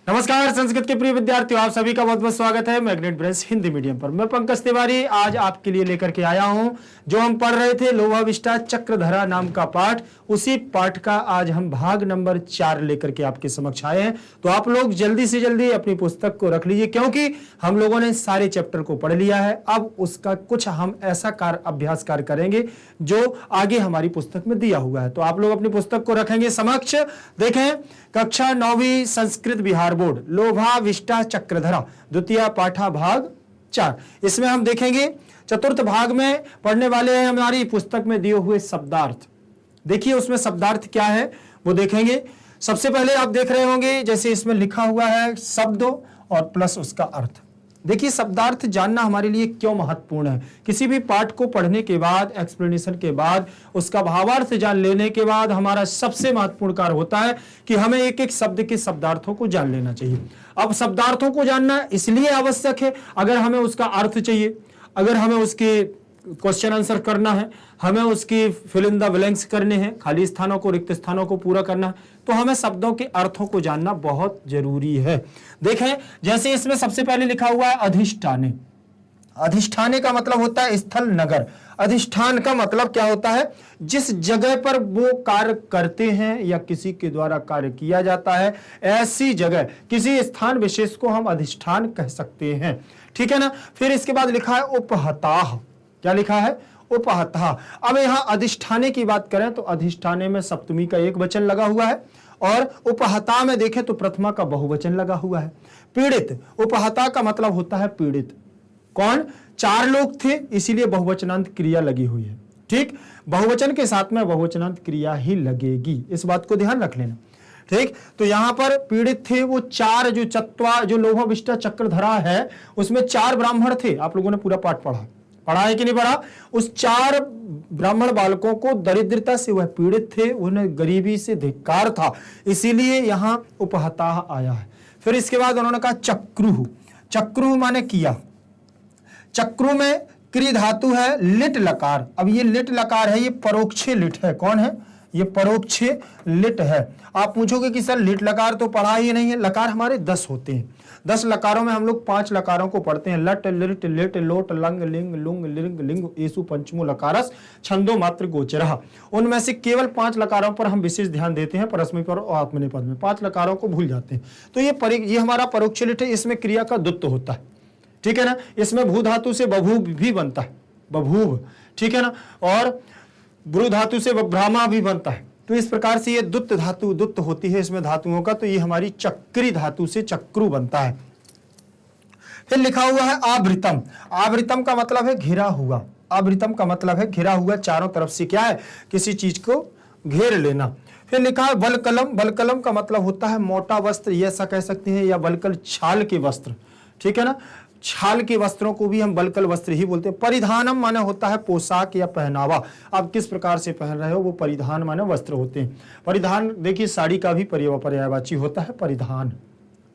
नमस्कार संस्कृत के प्रिय विद्यार्थियों, आप सभी का बहुत बहुत स्वागत है मैग्नेट ब्रेंच हिंदी मीडियम पर। मैं पंकज तिवारी आज आपके लिए लेकर के आया हूं जो हम पढ़ रहे थे लोभाविष्टा चक्रधरा नाम का पाठ, उसी पाठ का आज हम भाग नंबर 4 लेकर के आपके समक्ष आए हैं। तो आप लोग जल्दी से जल्दी अपनी पुस्तक को रख लीजिए क्योंकि हम लोगों ने सारे चैप्टर को पढ़ लिया है। अब उसका कुछ हम ऐसा अभ्यास कार्य करेंगे जो आगे हमारी पुस्तक में दिया हुआ है। तो आप लोग अपनी पुस्तक को रखेंगे समक्ष। देखें, कक्षा 9वीं संस्कृत बिहार बोर्ड लोभाविष्टा चक्रधरा द्वितीय पाठा भाग 4। इसमें हम देखेंगे चतुर्थ भाग में पढ़ने वाले हैं हमारी पुस्तक में दिए हुए शब्दार्थ। देखिए उसमें शब्दार्थ क्या है वो देखेंगे। सबसे पहले आप देख रहे होंगे जैसे इसमें लिखा हुआ है शब्द और प्लस उसका अर्थ। देखिए शब्दार्थ जानना हमारे लिए क्यों महत्वपूर्ण है। किसी भी पाठ को पढ़ने के बाद, एक्सप्लेनेशन के बाद, उसका भावार्थ जान लेने के बाद हमारा सबसे महत्वपूर्ण कार्य होता है कि हमें एक एक शब्द के शब्दार्थों को जान लेना चाहिए। अब शब्दार्थों को जानना इसलिए आवश्यक है, अगर हमें उसका अर्थ चाहिए, अगर हमें उसके क्वेश्चन आंसर करना है, हमें उसकी फिल इन द ब्लैंक्स करने हैं, खाली स्थानों को, रिक्त स्थानों को पूरा करना है, तो हमें शब्दों के अर्थों को जानना बहुत जरूरी है। देखें जैसे इसमें सबसे पहले लिखा हुआ है अधिष्ठाने। अधिष्ठाने का मतलब होता है स्थल, नगर। अधिष्ठान का मतलब क्या होता है? जिस जगह पर वो कार्य करते हैं या किसी के द्वारा कार्य किया जाता है, ऐसी जगह, किसी स्थान विशेष को हम अधिष्ठान कह सकते हैं। ठीक है ना। फिर इसके बाद लिखा है उपहताह। क्या लिखा है? उपहताह। अब यहां अधिष्ठाने की बात करें तो अधिष्ठाने में सप्तमी का एक वचन लगा हुआ है और उपहता में देखें तो प्रथमा का बहुवचन लगा हुआ है। पीड़ित, उपहता का मतलब होता है पीड़ित। कौन? 4 लोग थे, इसीलिए बहुवचनांत क्रिया लगी हुई है। ठीक, बहुवचन के साथ में बहुवचनांत क्रिया ही लगेगी, इस बात को ध्यान रख लेना। ठीक, तो यहां पर पीड़ित थे वो 4 जो लोभाविष्टा चक्रधरा है उसमें 4 ब्राह्मण थे। आप लोगों ने पूरा पाठ पढ़ा है कि नहीं पढ़ा? उस 4 ब्राह्मण बालकों को दरिद्रता से वह पीड़ित थे, उन्हें गरीबी से धिक्कार था, इसीलिए यहां उपहताह आया है। फिर इसके बाद उन्होंने कहा चक्रुः। चक्रुः माने किया। चक्रु में क्री धातु है लिट लकार। अब ये लिट लकार है, ये परोक्षे लिट है। कौन है? ये परोक्षे लिट है। आप पूछोगे कि सर लिट लकार तो पढ़ा ही नहीं है। लकार हमारे 10 होते हैं। 10 लकारों में हम लोग 5 लकारों को पढ़ते हैं। लट, लिट, लिट, लोट, लंग, लिंग, लुंग, लिंग, लिंग, एसु पंचमो लकारस छंदो मात्र गोचरः। उनमें से केवल 5 लकारों पर हम विशेष ध्यान देते हैं, परस्मैपद और आत्मनेपद में। 5 लकारों को भूल जाते हैं। तो ये हमारा परोक्ष लिट है, इसमें क्रिया का द्वत्व होता है। ठीक है ना। इसमें भू धातु से बभूव भी बनता है, बभूव। ठीक है ना। और ब्रू धातु से ब्राह्मा भी बनता है। तो इस प्रकार से ये द्वत्त धातु द्वत्त होती है इसमें धातुओं का। तो ये हमारी चक्री धातु से चक्रु बनता है। फिर लिखा हुआ है आवृतम। आवृतम का मतलब है घिरा हुआ। आवृतम का मतलब है घिरा हुआ, चारों तरफ से क्या है? किसी चीज को घेर लेना। फिर लिखा है वलकलम। वलकलम का मतलब होता है मोटा वस्त्र, ये ऐसा कह सकते हैं, या वलकल छाल के वस्त्र। ठीक है ना। छाल के वस्त्रों को भी हम वलकल वस्त्र ही बोलते हैं। परिधानम माने होता है पोशाक या पहनावा। आप किस प्रकार से पहन रहे हो वो परिधान माने वस्त्र होते हैं। परिधान देखिए साड़ी का भी पर्यायवाची होता है परिधान,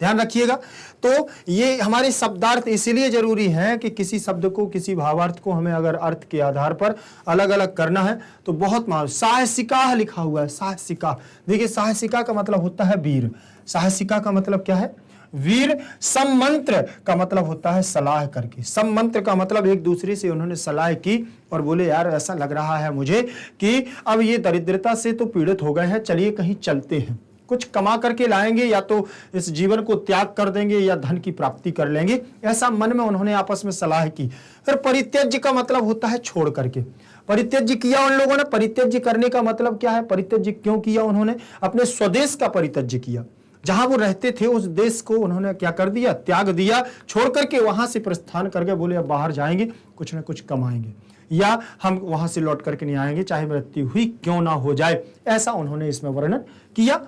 ध्यान रखिएगा। तो ये हमारे शब्दार्थ इसीलिए जरूरी है कि किसी शब्द को, किसी भावार्थ को हमें अगर अर्थ के आधार पर अलग अलग करना है तो बहुत साहसिका लिखा हुआ है। साहसिका, देखिए साहसिका का मतलब होता है वीर। साहसिका का मतलब क्या है? वीर। सम्मंत्र का मतलब होता है सलाह करके। सम्मंत्र का मतलब एक दूसरे से उन्होंने सलाह की और बोले यार ऐसा लग रहा है मुझे कि अब ये दरिद्रता से तो पीड़ित हो गए हैं, चलिए कहीं चलते हैं, कुछ कमा करके लाएंगे, या तो इस जीवन को त्याग कर देंगे या धन की प्राप्ति कर लेंगे। ऐसा मन में उन्होंने आपस में सलाह की। फिर परित्यज्य का मतलब होता है छोड़ करके। परित्यज्य किया उन लोगों ने। परित्यज्य करने का मतलब क्या है? परित्यज्य क्यों किया उन्होंने? अपने स्वदेश का परित्यज्य किया। जहां वो रहते थे उस देश को उन्होंने क्या कर दिया? त्याग दिया, छोड़ करके वहां से प्रस्थान करके बोले अब बाहर जाएंगे, कुछ ना कुछ कमाएंगे, या हम वहां से लौट करके नहीं आएंगे, चाहे मृत्यु हुई क्यों ना हो जाए। ऐसा उन्होंने इसमें वर्णन किया।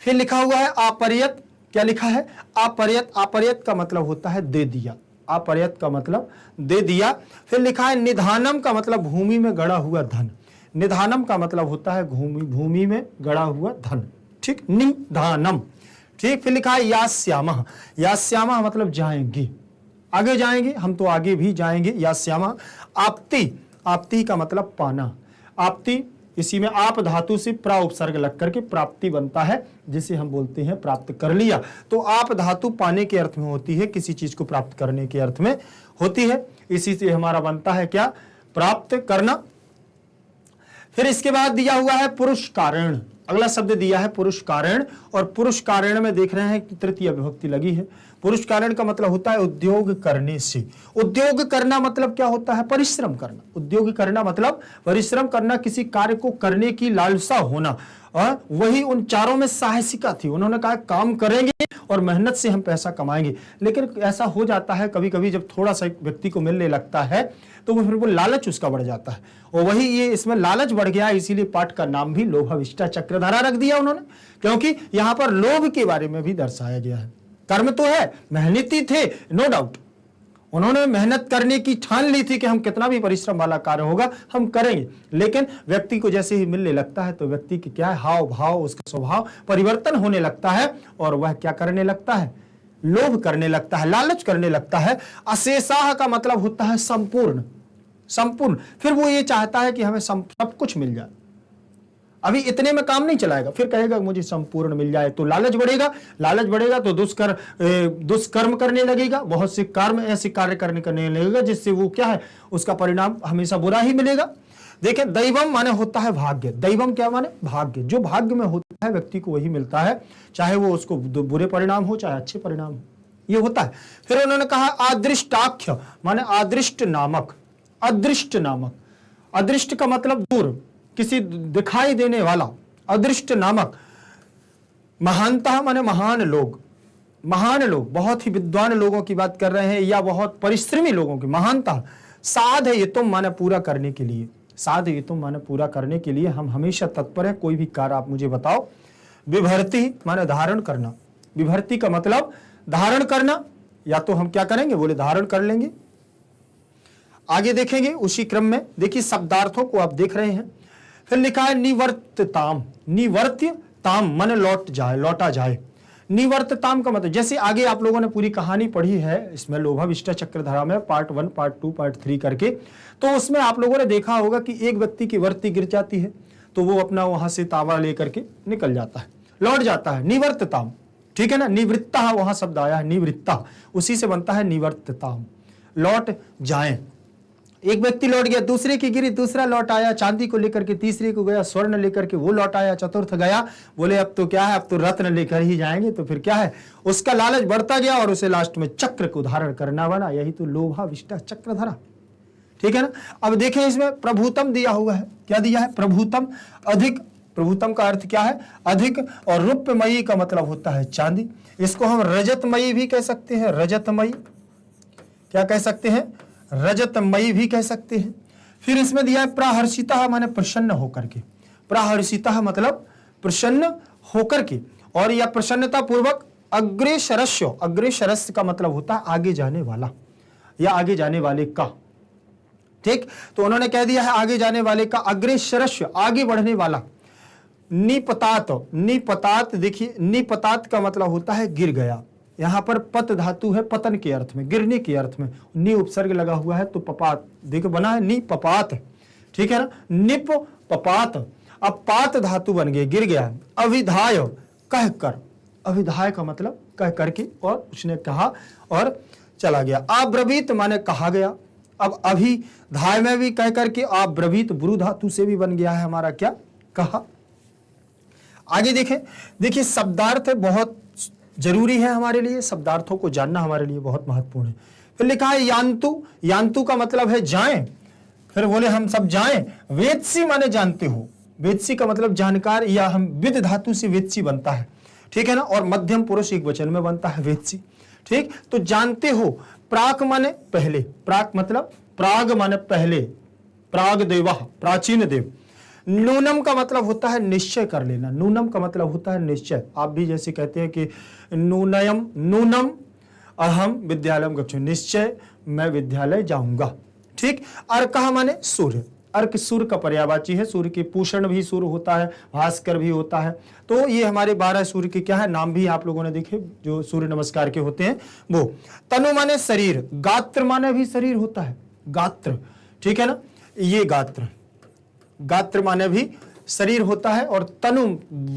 फिर लिखा हुआ है आपर्यत। क्या लिखा है? आपर्यत। आपर्यत का मतलब होता है दे दिया। आपर्यत का मतलब दे दिया। फिर लिखा है निधानम का मतलब भूमि में गड़ा हुआ धन। निधानम का मतलब होता है भूमि में गड़ा हुआ धन। ठीक, निधानम। ठीक, फिर लिखा है यास्यामः। यास्यामः मतलब जाएंगे, आगे जाएंगे, हम तो आगे भी जाएंगे। यास्यामः। आप्ति। आप्ति का मतलब पाना। आप्ति इसी में आप धातु से प्रा उपसर्ग लग करके प्राप्ति बनता है, जिसे हम बोलते हैं प्राप्त कर लिया। तो आप धातु पाने के अर्थ में होती है, किसी चीज को प्राप्त करने के अर्थ में होती है। इसी से हमारा बनता है क्या, प्राप्त करना। फिर इसके बाद दिया हुआ है पुरुष कारण, अगला शब्द दिया है पुरुष कारण, और पुरुष कारण में देख रहे हैं कि तृतीय विभक्ति लगी है। पुरुष कारण का मतलब होता है उद्योग करने से। उद्योग करना मतलब क्या होता है, परिश्रम करना। उद्योग करना मतलब परिश्रम करना, किसी कार्य को करने की लालसा होना। और वही उन चारों में साहसिका थी। उन्होंने कहा काम करेंगे और मेहनत से हम पैसा कमाएंगे। लेकिन ऐसा हो जाता है कभी कभी, जब थोड़ा सा व्यक्ति को मिलने लगता है तो वो फिर वो लालच उसका बढ़ जाता है, और वही ये इसमें लालच बढ़ गया। इसीलिए पाठ का नाम भी लोभाविष्टा चक्रधरा रख दिया उन्होंने, क्योंकि यहां पर लोभ के बारे में भी दर्शाया गया है। कर्म तो है, मेहनती थे, नो डाउट, उन्होंने मेहनत करने की ठान ली थी कि हम कितना भी परिश्रम वाला कार्य होगा हम करेंगे। लेकिन व्यक्ति को जैसे ही मिलने लगता है तो व्यक्ति की क्या है, हाव भाव, उसका स्वभाव परिवर्तन होने लगता है, और वह क्या करने लगता है, लोभ करने लगता है, लालच करने लगता है। अशेषाह का मतलब होता है संपूर्ण, संपूर्ण। फिर वो ये चाहता है कि हमें सब कुछ मिल जाए, अभी इतने में काम नहीं चलाएगा, फिर कहेगा मुझे संपूर्ण मिल जाए। तो लालच बढ़ेगा, लालच बढ़ेगा तो दुष्कर्म करने लगेगा, बहुत से कर्म ऐसे कार्य करने लगेगा जिससे वो क्या है, उसका परिणाम हमेशा बुरा ही मिलेगा। देखिए दैवम माने होता है भाग्य। दैवम क्या माने, भाग्य। जो भाग्य में होता है व्यक्ति को वही मिलता है, चाहे वो उसको बुरे परिणाम हो चाहे अच्छे परिणाम हो, ये होता है। फिर उन्होंने कहा अदृष्टाख्य माने अदृष्ट नामक। अदृष्ट नामक, अदृष्ट का मतलब दूर, किसी दिखाई देने वाला। अदृष्ट नामक। महानता माने महान लोग, महान लोग, बहुत ही विद्वान लोगों की बात कर रहे हैं, या बहुत परिश्रमी लोगों की महानता। साध ये तुम माने पूरा करने के लिए, साध ये तुम माने पूरा करने के लिए हम हमेशा तत्पर है। कोई भी कार्य आप मुझे बताओ। विभर्ति माने धारण करना। विभर्ति का मतलब धारण करना, या तो हम क्या करेंगे, बोले धारण कर लेंगे। आगे देखेंगे उसी क्रम में, देखिए शब्दार्थों को आप देख रहे हैं। फिर लिखा है निवर्त्यताम। निवर्त्यताम माने लौट जाए, लौटा जाए। निवर्त्यताम का मतलब, जैसे आगे आप लोगों ने पूरी कहानी पढ़ी है इसमें लोभाविष्टा चक्रधरा में, पार्ट 1, पार्ट 2, पार्ट 3 करके, तो उसमें आप लोगों ने देखा होगा कि एक व्यक्ति की वर्ती गिर जाती है तो वो अपना वहां से तावा लेकर के निकल जाता है, लौट जाता है। निवर्त्यताम, ठीक है ना। निवृत्ता वहां शब्द आया है, निवृत्ता, उसी से बनता है निवर्त्यताम, लौट जाए। एक व्यक्ति लौट गया, दूसरे की गिरी, दूसरा लौट आया, चांदी को लेकर के, तीसरे को गया, स्वर्ण लेकर के वो लौट आया, चतुर्थ गया, बोले अब तो क्या है, अब तो रत्न लेकर ही जाएंगे। तो फिर क्या है, उसका लालच बढ़ता गया और उसे लास्ट में चक्र को धारण करना बना। यही तो लोभाविष्टा चक्रधरा, ठीक है ना। अब देखें इसमें प्रभुतम दिया हुआ है, क्या दिया है, प्रभुतम, अधिक। प्रभुतम का अर्थ क्या है, अधिक, और रूपमयी का मतलब होता है चांदी। इसको हम रजतमयी भी कह सकते हैं, रजतमयी, क्या कह सकते हैं, रजतमयी भी कह सकते हैं। फिर इसमें दिया है प्राहर्षिता माने प्रसन्न होकर के। प्राहर्षिता मतलब प्रसन्न होकर के, और यह प्रसन्नता पूर्वक अग्रेसरस्य। अग्रेसरस्य का मतलब होता है आगे जाने वाला या आगे जाने वाले का, ठीक। तो उन्होंने कह दिया है आगे जाने वाले का, अग्रेसरस्य आगे बढ़ने वाला। निपतात, निपतात देखिए, निपतात का मतलब होता है गिर गया। यहां पर पत धातु है पतन के अर्थ में, गिरने के अर्थ में, नि उपसर्ग लगा हुआ है तो पपात, देखो बना है निपपात, ठीक है ना, निप पपात। अब पात धातु बन गई, गिर गया। अविधाय कह कर, अविधाय का मतलब कह करके, और उसने कहा और चला गया। अब्रवीत माने कहा गया। अब अभी धाय में भी कह करके, अब्रवीत ब्रू धातु से भी बन गया है हमारा क्या, कहा। आगे देखें, देखिए शब्दार्थ बहुत जरूरी है हमारे लिए, शब्दार्थों को जानना हमारे लिए बहुत महत्वपूर्ण है। फिर लिखा है यान्तु। यान्तु का मतलब है जाएं। फिर बोले हम सब जाएं। वेदसी माने जानते हो। वेदसी का मतलब जानकार, या हम विद धातु से वेदसी बनता है, ठीक है ना, और मध्यम पुरुष एक वचन में बनता है वेदसी, ठीक। तो जानते हो। प्राक माने पहले, प्राक मतलब प्राग माने पहले, प्राग देवा प्राचीन देव। नूनम का मतलब होता है निश्चय कर लेना। नूनम का मतलब होता है निश्चय। आप भी जैसे कहते हैं कि नूनयम, नूनम अहम विद्यालयम गच्छामि, निश्चय मैं विद्यालय जाऊंगा, ठीक। अर्कः माने सूर्य। अर्क सूर्य का पर्यायवाची है। सूर्य के पूषण भी सूर्य होता है, भास्कर भी होता है। तो ये हमारे 12 सूर्य के क्या है नाम भी आप लोगों ने देखे जो सूर्य नमस्कार के होते हैं वो। तनु माने शरीर। गात्र माने भी शरीर होता है, गात्र, ठीक है ना, ये गात्र, गात्र माने भी शरीर होता है, और तनु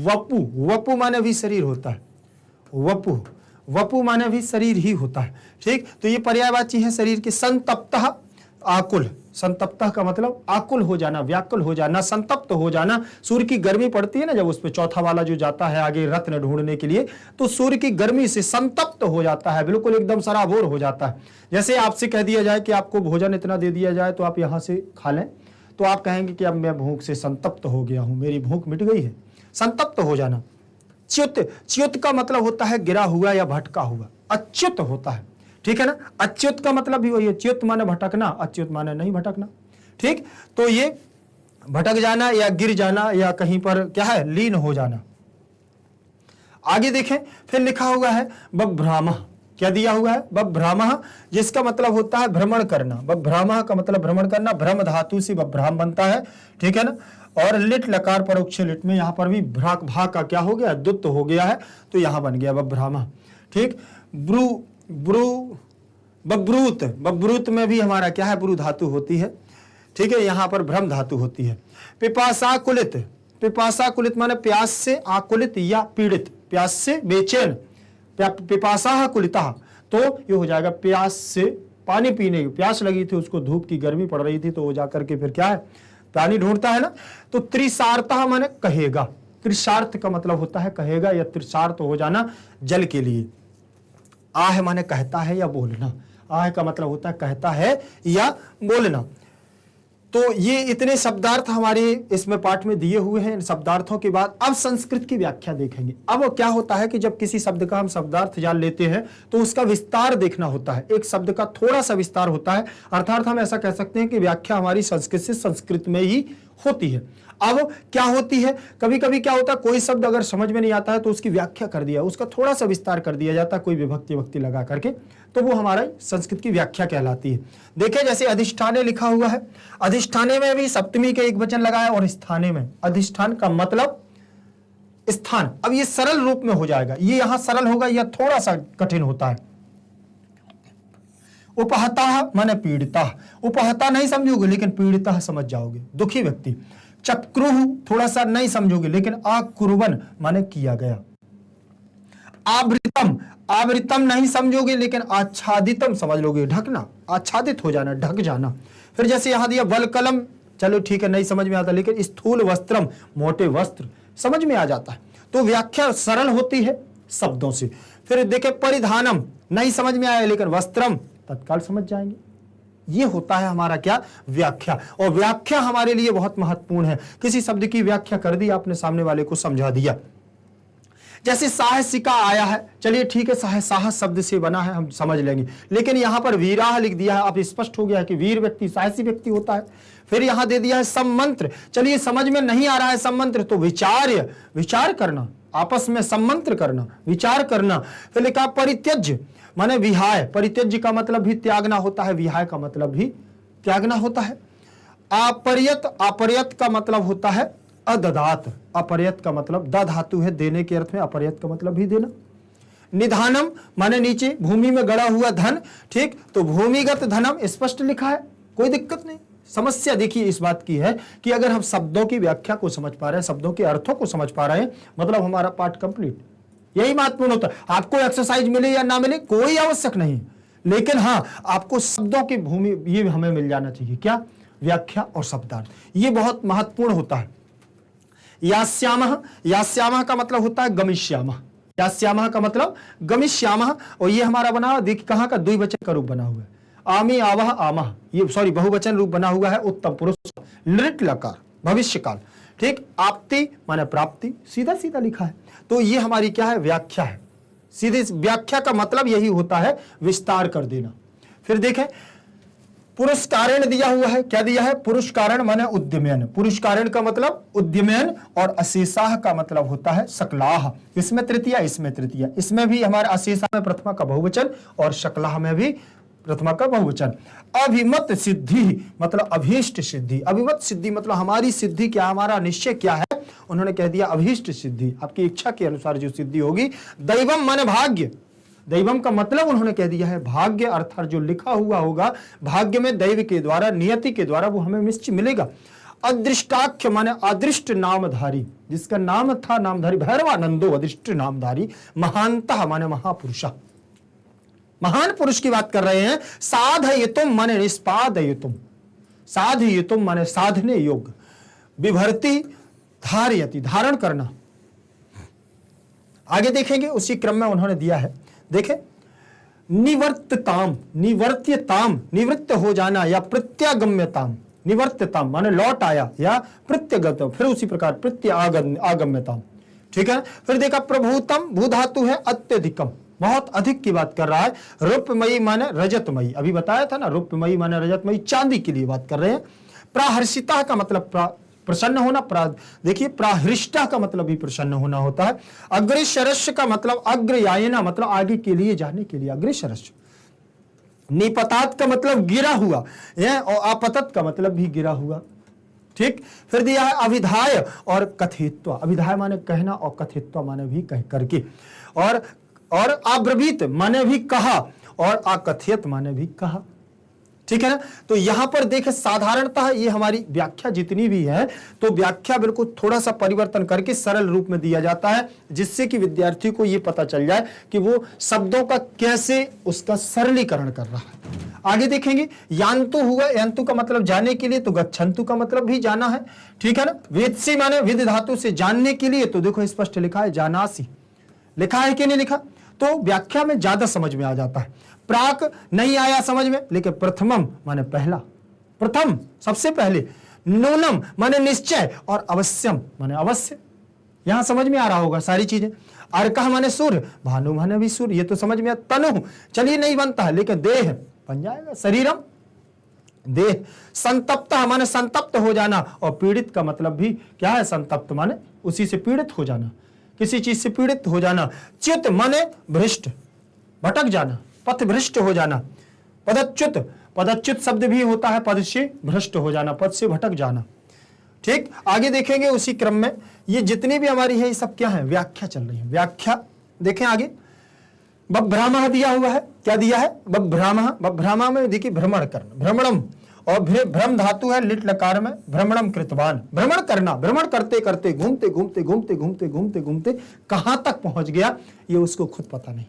वपु, वपु माने भी शरीर होता है, वपु, वपु माने भी शरीर ही होता है। ठीक, तो ये पर्यायवाची है शरीर के। संतप्तः आकुल, संतप्तः का मतलब आकुल हो जाना, व्याकुल हो जाना, संतप्त हो जाना। सूर्य की गर्मी पड़ती है ना, जब उस पे चौथा वाला जो जाता है आगे रत्न ढूंढने के लिए, तो सूर्य की गर्मी से संतप्त हो जाता है, बिल्कुल एकदम सराबोर हो जाता है। जैसे आपसे कह दिया जाए कि आपको भोजन इतना दे दिया जाए तो आप यहाँ से खा लें, तो आप कहेंगे कि अब मैं भूख से संतप्त हो गया हूं, मेरी भूख मिट गई है। संतप्त हो जाना। च्युत, च्युत का मतलब होता है गिरा हुआ या भटका हुआ, अच्युत होता है। ठीक है ना, अच्युत का मतलब भी वही है, च्युत माने भटकना, अच्युत माने नहीं भटकना। ठीक, तो ये भटक जाना या गिर जाना या कहीं पर क्या है, लीन हो जाना। आगे देखें, फिर लिखा हुआ है बभ्रामः, क्या दिया हुआ है, बभ्रामः, जिसका मतलब होता है भ्रमण करना। बभ्रामः का मतलब भ्रमण करना, भ्रम धातु से बभ्राम बनता है। ठीक है ना, और लिट लकार परोक्ष लिट में यहां पर भी भ्राक भा का क्या हो गया, दुत्त हो गया है, तो यहां बन गया बभ्रामः। ठीक, ब्रू, ब्रू, बब्रूत, बब्रूत में भी हमारा क्या है, ब्रू धातु होती है। ठीक है, यहां पर भ्रम धातु होती है। पिपासा कुलित, पिपासा कुलित माने प्यास से आकुलित या पीड़ित, प्यास से बेचैन, पिपासा कुलिता, तो ये हो जाएगा प्यास से, पानी पीने की प्यास लगी थी उसको, धूप की गर्मी पड़ रही थी, तो वो जाकर के फिर क्या है, पानी ढूंढता है ना। तो त्रिसार्ता माने कहेगा, त्रिसार्थ का मतलब होता है कहेगा या त्रिसार्थ हो जाना जल के लिए। आह माने कहता है या बोलना, आह का मतलब होता है कहता है या बोलना। तो ये इतने शब्दार्थ हमारे इसमें पाठ में दिए हुए हैं। इन शब्दार्थों के बाद अब संस्कृत की व्याख्या देखेंगे। अब क्या होता है कि जब किसी शब्द का हम शब्दार्थ जान लेते हैं तो उसका विस्तार देखना होता है, एक शब्द का थोड़ा सा विस्तार होता है, अर्थात हम ऐसा कह सकते हैं कि व्याख्या हमारी संस्कृत से संस्कृत में ही होती है। अब क्या होती है, कभी कभी क्या होता है, कोई शब्द अगर समझ में नहीं आता है तो उसकी व्याख्या कर दिया, उसका थोड़ा सा विस्तार कर दिया जाता है कोई विभक्ति वक्ति लगा करके, तो वो हमारा संस्कृत की व्याख्या कहलाती है। देखिए जैसे अधिष्ठाने लिखा हुआ है, अधिष्ठाने में भी सप्तमी का एक वचन लगा है, और स्थाने में, अधिष्ठान का मतलब स्थान। अब ये सरल रूप में हो जाएगा, ये यहां सरल होगा, यह थोड़ा सा कठिन होता है। उपहता माने पीड़िता, उपहता नहीं समझोगे लेकिन पीड़िता समझ जाओगे, दुखी व्यक्ति। चक्रुः थोड़ा सा नहीं समझोगे लेकिन आकुर्वन माने किया गया। आवृतम, आवृतम नहीं समझोगे लेकिन आच्छादितम समझ लोगे, ढकना, आच्छादित हो जाना, ढक जाना। फिर जैसे यहां दिया वलकलम, चलो ठीक है नहीं समझ में आता, लेकिन स्थूल वस्त्रम मोटे वस्त्र समझ में आ जाता है। तो व्याख्या सरल होती है शब्दों से। फिर देखे परिधानम, नहीं समझ में आया लेकिन वस्त्रम तत्काल समझ जाएंगे। ये होता है हमारा क्या, व्याख्या। और व्याख्या हमारे लिए बहुत महत्वपूर्ण है। किसी शब्द की व्याख्या कर दी आपने, सामने वाले को समझा दिया। जैसे साहसिका आया है, चलिए ठीक है, साहस शब्द से बना है, हम समझ लेंगे, लेकिन यहां पर वीराह लिख दिया है, अब स्पष्ट हो गया है कि वीर व्यक्ति साहसी व्यक्ति होता है। फिर यहां दे दिया है सम्मंत्र, चलिए समझ में नहीं आ रहा है सम्मंत्र, तो विचार्य, विचार करना, आपस में सम्मंत्र करना, विचार करना। फिर लिखा परित्यज्य माने विहाय, परित्यज्य का मतलब भी त्यागना होता है, विहाय का मतलब भी त्यागना होता है। अपरियत, अपरियत का मतलब होता है अददात, अपरियत का मतलब द धातु है, देने के अर्थ में, अपरियत का मतलब भी देना। निधानम माने नीचे भूमि में गड़ा हुआ धन, ठीक, तो भूमिगत धनम स्पष्ट लिखा है, कोई दिक्कत नहीं। समस्या देखिए इस बात की है कि अगर हम शब्दों की व्याख्या को समझ पा रहे हैं, शब्दों के अर्थों को समझ पा रहे हैं, मतलब हमारा पाठ कंप्लीट। यही महत्वपूर्ण होता है। आपको एक्सरसाइज मिले या ना मिले कोई आवश्यक नहीं, लेकिन हाँ आपको शब्दों की भूमि ये हमें मिल जाना चाहिए, क्या, व्याख्या और शब्दार्थ, ये बहुत महत्वपूर्ण होता है। यास्यामः, यास्यामः का मतलब होता है गमिष्यामः, यास्यामः का मतलब गमिष्यामः, और ये हमारा बना हुआ देखिए कहाँ का, द्विवचन का रूप बना हुआ है, आमी आवह आमः, ये सॉरी बहुवचन रूप बना हुआ है, उत्तम पुरुष, लृट लकार, भविष्य काल, ठीक। आपति माने प्राप्ति, सीधा सीधा लिखा है। तो ये हमारी क्या है, व्याख्या है। सीधे व्याख्या का मतलब यही होता है विस्तार कर देना। फिर देखें पुरुषकारण दिया हुआ है, क्या दिया है, पुरुषकारण माने उद्यमयन, पुरुषकारण का मतलब उद्यमयन, और अशेषाह का मतलब होता है शकलाह। इसमें तृतीया, इसमें तृतीया, इसमें भी हमारे अशेषा में प्रथमा का बहुवचन और शकलाह में भी प्रथमा का बहुवचन। अभिमत सिद्धि मतलब अभीष्ट सिद्धि, अभिमत सिद्धि मतलब हमारी सिद्धि क्या, हमारा निश्चय क्या है, उन्होंने कह दिया अभीष्ट सिद्धि, आपकी इच्छा के अनुसार जो सिद्धि होगी। दैवम माने भाग्य, दैवम का मतलब उन्होंने कह दिया है भाग्य, अर्थात जो लिखा हुआ होगा भाग्य में दैव के द्वारा, नियति के द्वारा वो हमें निश्चय मिलेगा। अदृष्टाख्य माने अदृष्ट नामधारी, जिसका नाम था नामधारी, भैरवानंदो अदृष्ट नामधारी, महानता माने महापुरुषा, महान पुरुष की बात कर रहे हैं। साधयितुम माने निष्पादयितुम, साधयितुम माने साधने योग्य, बिभर्ति धारयति धारण करना। आगे देखेंगे उसी क्रम में उन्होंने दिया है, देखें, निवर्तताम, निवर्त्यताम निवृत्त हो जाना या प्रत्यागम्यताम, निवर्त्यताम माने लौट आया या प्रत्यगत, फिर उसी प्रकार प्रत्यागम्यताम, ठीक है। फिर देखा प्रभुतम, भू धातु है अत्यधिकम, बहुत अधिक की बात कर रहा है। रूपमयी माने रजतमयी, अभी बताया था ना, रूपमयी माने रजतमयी, चांदी की लिए बात कर रहे हैं। प्राहर्षिता का मतलब प्रसन्न होना, देखिए प्राहृष्टा का मतलब भी प्रसन्न होना होता है। अग्रेसरस्य का मतलब अग्रयायना मतलब आगे के लिए जाने के लिए अग्रेसरस्य। निपतात का मतलब गिरा हुआ, और अपतत का मतलब भी गिरा हुआ, ठीक। फिर दिया है अभिधाय और कथित्व, अभिधाय माने कहना और कथित्व माने भी कह करके, और अब्रवीत माने भी कहा और अकथित माने भी कहा, ठीक है ना। तो यहां पर देखें साधारणतः ये हमारी व्याख्या जितनी भी है, तो व्याख्या बिल्कुल थोड़ा सा परिवर्तन करके सरल रूप में दिया जाता है, जिससे कि विद्यार्थी को ये पता चल जाए कि वो शब्दों का कैसे उसका सरलीकरण कर रहा है। आगे देखेंगे यान्तु हुआ, यंतु का मतलब जाने के लिए, तो गच्छन्तु का मतलब भी जाना है, ठीक है ना। वेत्सी माने विद धातु से जानने के लिए, तो देखो स्पष्ट लिखा है जानासी, लिखा है कि नहीं लिखा, तो व्याख्या में ज्यादा समझ में आ जाता है। प्राक नहीं आया समझ में, लेकिन प्रथमम माने पहला, प्रथम सबसे पहले, नूनम माने निश्चय, और अवश्यम माने अवश्य, यहां समझ में आ रहा होगा सारी चीजें। अर्कः माने सूर्य, भानु माने भी सूर्य, ये तो समझ में। तनु चलिए नहीं बनता है, लेकिन देह बन जाएगा, शरीरम देह। संतप्त माने संतप्त हो जाना, और पीड़ित का मतलब भी क्या है, संतप्त माने उसी से पीड़ित हो जाना, किसी चीज से पीड़ित हो जाना। च्युत माने भ्रष्ट, भटक जाना, पथ भ्रष्ट हो जाना। पदच्युत, पदच्युत शब्द भी होता है पद से भ्रष्ट हो जाना, पद से भटक जाना, ठीक। आगे देखेंगे उसी क्रम में, ये जितनी भी हमारी है ये सब क्या है, व्याख्या चल रही है। व्याख्या देखें आगे, बभ्रामः दिया हुआ है, क्या दिया है, बभ्रामः, बभ्रामः में देखिए भ्रमण करना, भ्रमणम, और भ्रम धातु है लिट लकार में, भ्रमणम कृतवान, भ्रमण करना, भ्रमण करते करते घूमते घूमते घूमते घूमते घूमते घूमते कहां तक पहुंच गया ये उसको खुद पता नहीं।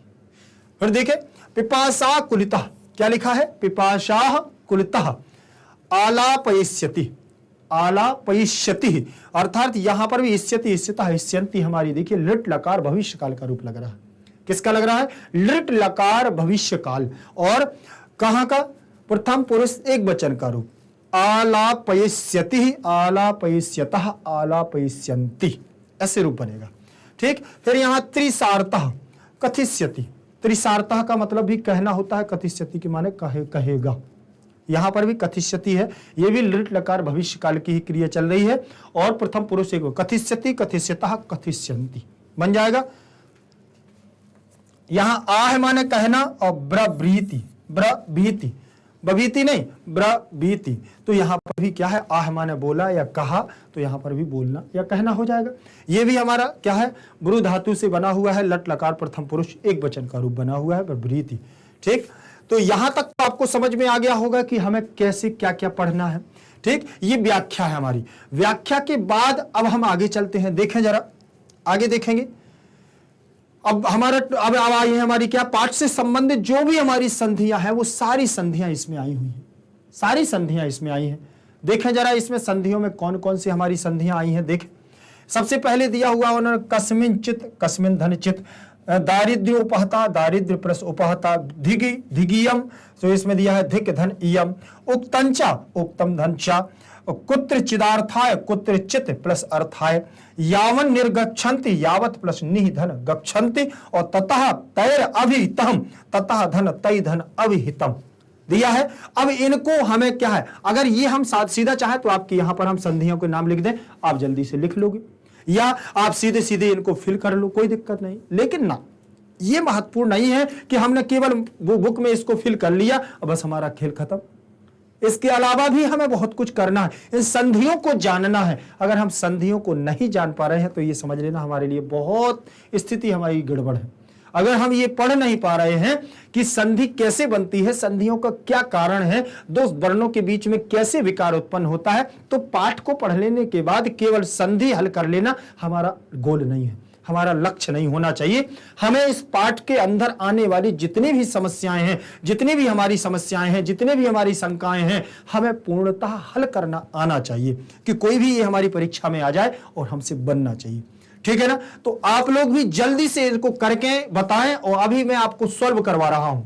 फिर देखे पिपासा कुलितः, क्या लिखा है, पिपाशा कुलितः आलापयिष्यति, आलापयिष्यति, अर्थात यहां पर भी इष्यति, इष्यता, इष्यन्ति हमारी देखिए लिट लकार भविष्य काल का रूप लग रहा है। किसका लग रहा है, लिट लकार भविष्य काल, और कहां का, प्रथम पुरुष एक वचन का रूप, आलापयिष्यति, आलापयिष्यतः, आलापयिष्यन्ति, ऐसे रूप बनेगा, ठीक। फिर यहां त्रिसारतः कथिष्यति, त्रिसारतः का मतलब भी कहना होता है, कथिष्यति के माने कहेगा, यहां पर भी कथिष्यति है, ये भी लिट लकार भविष्य काल की ही क्रिया चल रही है, और प्रथम पुरुष एक, कथिष्यति, कथिष्यतः, कथिष्यन्ति बन जाएगा। यहां आह माने कहना, और ब्रभीति, ब्रभीति, बभीति नहीं ब्रभीति, तो यहां पर भी क्या है, आह माने बोला या कहा, तो यहां पर भी बोलना या कहना हो जाएगा। ये भी हमारा क्या है, ब्रू धातु से बना हुआ है, लट लकार प्रथम पुरुष एक वचन का रूप बना हुआ है, ब्रभीति, ठीक। तो यहां तक तो आपको समझ में आ गया होगा कि हमें कैसे क्या क्या पढ़ना है, ठीक। ये व्याख्या है हमारी। व्याख्या के बाद अब हम आगे चलते हैं, देखें जरा आगे देखेंगे। अब आई है हमारी क्या, पाठ से संबंधित जो भी हमारी संधियां हैं वो सारी संधियां इसमें आई हुई हैं, सारी संधियां इसमें आई हैं। देखें जरा इसमें संधियों में कौन कौन सी हमारी संधियां आई हैं। देखें सबसे पहले दिया हुआ उन्होंने कस्मिन चित, कस्मिन धन चित, दारिद्र्य उपहता, दारिद्र्य प्लस उपहता, धिगी धिगियम, तो इसमें दिया है धिक धन इयम, उक्तंचा उक्तम धनचा, कुत्र चिदार्थाय कुत्र चित प्लस अर्थाय, यावन निर्गच्छन्ति यावत प्लस निधन गच्छन्ति, और ततः तैर अभिहितम, ततः धन तै धन अभिहितम दिया है। अब इनको हमें क्या है, अगर ये हम सीधा चाहे तो आपके यहां पर हम संधियों के नाम लिख दें, आप जल्दी से लिख लोगे, या आप सीधे सीधे इनको फिल कर लो, कोई दिक्कत नहीं। लेकिन ना, ये महत्वपूर्ण नहीं है कि हमने केवल वो बुक में इसको फिल कर लिया और बस हमारा खेल खत्म। इसके अलावा भी हमें बहुत कुछ करना है, इन संधियों को जानना है। अगर हम संधियों को नहीं जान पा रहे हैं तो ये समझ लेना हमारे लिए बहुत स्थिति हमारी गड़बड़ है। अगर हम ये पढ़ नहीं पा रहे हैं कि संधि कैसे बनती है, संधियों का क्या कारण है, दो वर्णों के बीच में कैसे विकार उत्पन्न होता है, तो पाठ को पढ़ लेने के बाद केवल संधि हल कर लेना हमारा गोल नहीं है, हमारा लक्ष्य नहीं होना चाहिए। हमें इस पाठ के अंदर आने वाली जितनी भी समस्याएं हैं, जितनी भी हमारी समस्याएं हैं, जितने भी हमारी शंकाएं हैं, हमें पूर्णतः हल करना आना चाहिए कि कोई भी ये हमारी परीक्षा में आ जाए और हमसे बनना चाहिए। ठीक है ना? तो आप लोग भी जल्दी से इसको करके बताएं और अभी मैं आपको सॉल्व करवा रहा हूं।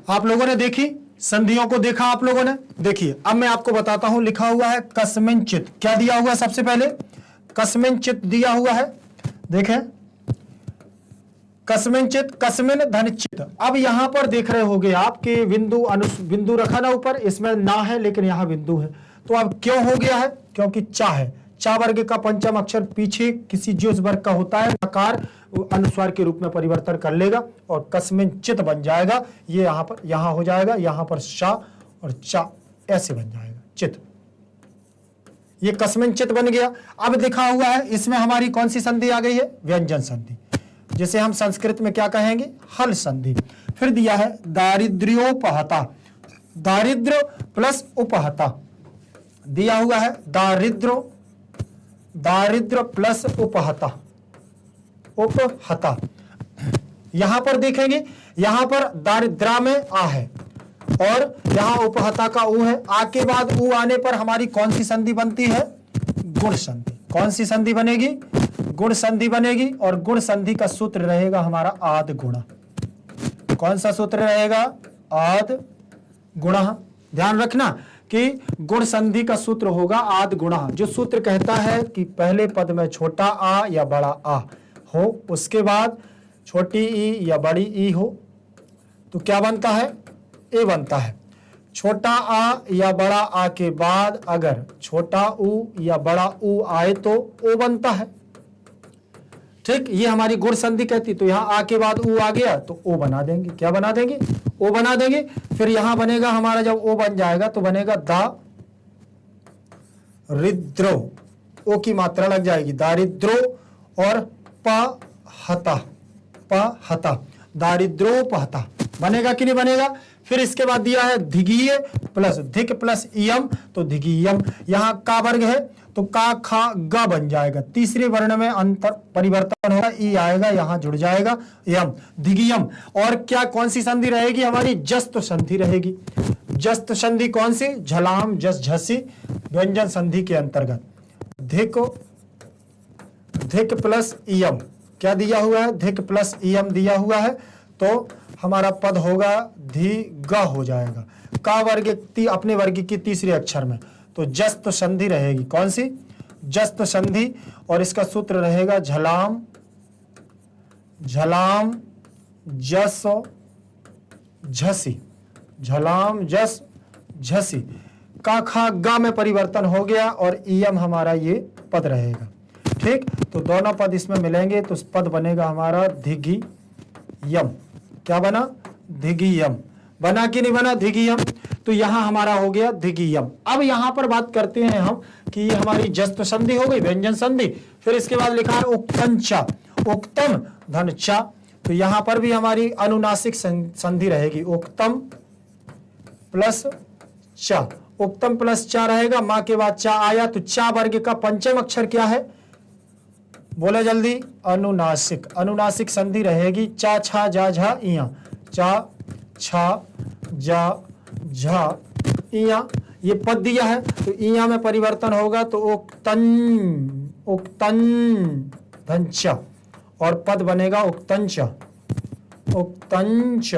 आप लोगों ने देखी, संधियों को देखा आप लोगों ने? देखिए अब मैं आपको बताता हूं, लिखा हुआ है कस्मिंचित। क्या दिया हुआ है? सबसे पहले कस्मिंचित दिया हुआ है, देखें कस्मिंचित, कस्मिन धनचित। अब यहां पर देख रहे होगे आपके बिंदु रखा ना ऊपर, इसमें ना है लेकिन यहां बिंदु है, तो अब क्यों हो गया है? क्योंकि चा है। चा वर्ग का पंचम अक्षर पीछे किसी ज्योस वर्ग का होता है, आकार अनुस्वार के रूप में परिवर्तन कर लेगा और कस्मिंचित बन जाएगा। ये यहां पर यहां हो जाएगा, यहां पर शा और चा ऐसे बन जाएगा, चित। ये कस्मिंचित बन गया। अब लिखा हुआ है इसमें हमारी कौन सी संधि आ गई है? व्यंजन संधि, जिसे हम संस्कृत में क्या कहेंगे? हल संधि। फिर दिया है दारिद्र्योपहता, दारिद्र्य प्लस उपहता दिया हुआ है, दारिद्र्य प्लस उपहता, उपहता। यहां पर देखेंगे, यहां पर दारिद्र्य में आ है और यहां उपहता का ऊ है। आ के बाद ऊ आने पर हमारी कौन सी संधि बनती है? गुण संधि। कौन सी संधि बनेगी? गुण संधि बनेगी। और गुण संधि का सूत्र रहेगा हमारा आद गुणा। कौन सा सूत्र रहेगा? आद गुणा। ध्यान रखना कि गुण संधि का सूत्र होगा आद गुणा। जो सूत्र कहता है कि पहले पद में छोटा आ या बड़ा आ हो, उसके बाद छोटी ई या बड़ी ई हो, तो क्या बनता है? ए बनता है। छोटा आ या बड़ा आ के बाद अगर छोटा ऊ या बड़ा ऊ आए तो ओ बनता है। ठीक, ये हमारी गुण संधि कहती। तो यहां आ के बाद ऊ आ गया तो ओ बना देंगे। क्या बना देंगे? ओ बना देंगे। फिर यहां बनेगा हमारा, जब ओ बन जाएगा तो बनेगा दारिद्रो, ओ की मात्रा लग जाएगी, दारिद्रो और पहता, पहता, दारिद्रोपहता बनेगा कि नहीं बनेगा? फिर इसके बाद दिया है धिगीय प्लस धिक प्लस इयम, तो धिगीयम। यहां का वर्ग है तो का खा ग बन जाएगा। तीसरे वर्ण में अंतर परिवर्तन होगा, ई आएगा, यहां जुड़ जाएगा यम, धिगीयम। और क्या कौन सी संधि रहेगी हमारी? जस्त संधि रहेगी। जस्त संधि कौन सी? झलाम जस झसी व्यंजन संधि के अंतर्गत। धिक प्लस इयम क्या दिया हुआ है? धिक प्लस इयम दिया हुआ है, तो हमारा पद होगा धी ग हो जाएगा। का वर्ग अपने वर्ग की तीसरे अक्षर में, तो जस्त संधि रहेगी। कौन सी? जस्त संधि। और इसका सूत्र रहेगा झलाम, झलाम जस झसी, झलाम जस झसी। का खा गा में परिवर्तन हो गया और इयम हमारा ये पद रहेगा। ठीक, तो दोनों पद इसमें मिलेंगे तो पद बनेगा हमारा धिगी यम। क्या बना? धिगीयम। बना कि नहीं बना? धिगीयम। तो यहां हमारा हो गया धिगीयम। अब यहां पर बात करते हैं हम कि ये हमारी जस्त संधि हो गई, व्यंजन संधि। फिर इसके बाद लिखा है उक्तंचा, उक्तम धनचा। तो यहां पर भी हमारी अनुनासिक संधि रहेगी, उक्तम प्लस चा। उक्तम प्लस चा रहेगा, मां के बाद चा आया तो चा वर्ग का पंचम अक्षर क्या है? बोले जल्दी। अनुनासिक। अनुनासिक संधि रहेगी, चा छा जा झा इया, चा छा जा झा इया। ये पद दिया है तो इया में परिवर्तन होगा तो उक्तन, उक्तन धनचा और पद बनेगा उक्तंच, उक्तंच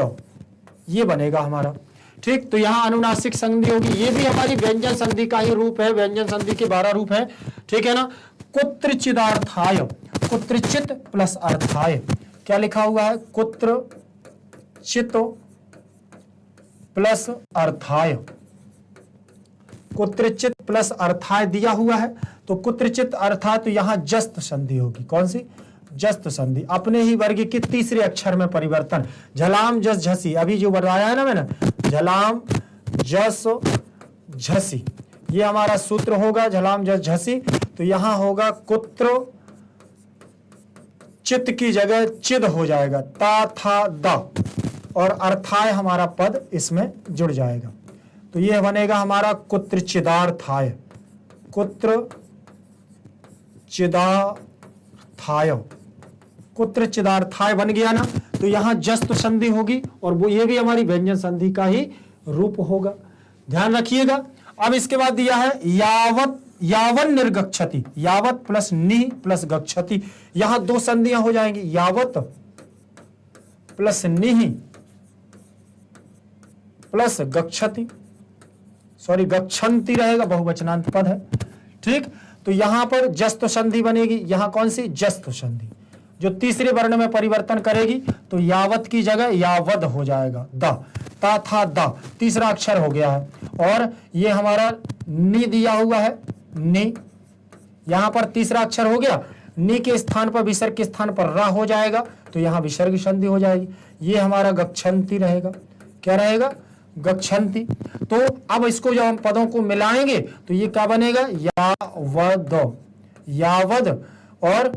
ये बनेगा हमारा। ठीक, तो यहाँ अनुनासिक संधि होगी। ये भी हमारी व्यंजन संधि का ही रूप है, व्यंजन संधि के 12 रूप है। ठीक है ना? कुत्रचिदार्थाय, कुत्रचित प्लस अर्थाय। क्या लिखा हुआ है? कुत्रचित प्लस अर्थाय, कुत्रचित प्लस अर्थाय दिया हुआ है। तो कुत्रचित अर्थाय, तो यहां जस्त संधि होगी। कौन सी? जस्त संधि। अपने ही वर्ग के तीसरे अक्षर में परिवर्तन। झलाम जस झसी, अभी जो बताया है ना मैंने, झलाम जस झसी, ये हमारा सूत्र होगा झलाम जस झसी। तो यहां होगा कुत्र चित की जगह चिद हो जाएगा, ता था द, और अर्थाय हमारा पद इसमें जुड़ जाएगा। तो यह बनेगा हमारा कुत्र चिदार्थाय, कुत्र चिदार्थाय, कुत्र चिदार्थाय बन गया ना। तो यहां जस्त संधि होगी और वो ये भी हमारी व्यंजन संधि का ही रूप होगा, ध्यान रखिएगा। अब इसके बाद दिया है यावत, यावन निर्गच्छति, यावत प्लस नि प्लस गच्छति, यहां दो संधियां हो जाएंगी, यावत प्लस नि प्लस गच्छति, सॉरी गच्छन्ति रहेगा, बहुवचनांत पद है, ठीक। तो यहां पर जस्त संधि बनेगी, यहां कौन सी जस्त संधि, जो तीसरे वर्ण में परिवर्तन करेगी, तो यावत की जगह यावद हो जाएगा, द, ता था द, तीसरा अक्षर हो गया है। और ये हमारा नि दिया हुआ है, नि, यहां पर तीसरा अक्षर हो गया, नि के स्थान पर विसर्ग के स्थान पर रा हो जाएगा, तो यहां विसर्ग संधि हो जाएगी। ये हमारा गच्छन्ति रहेगा, क्या रहेगा, गच्छन्ति। तो अब इसको जब हम पदों को मिलाएंगे तो ये क्या बनेगा, यावद, यावद और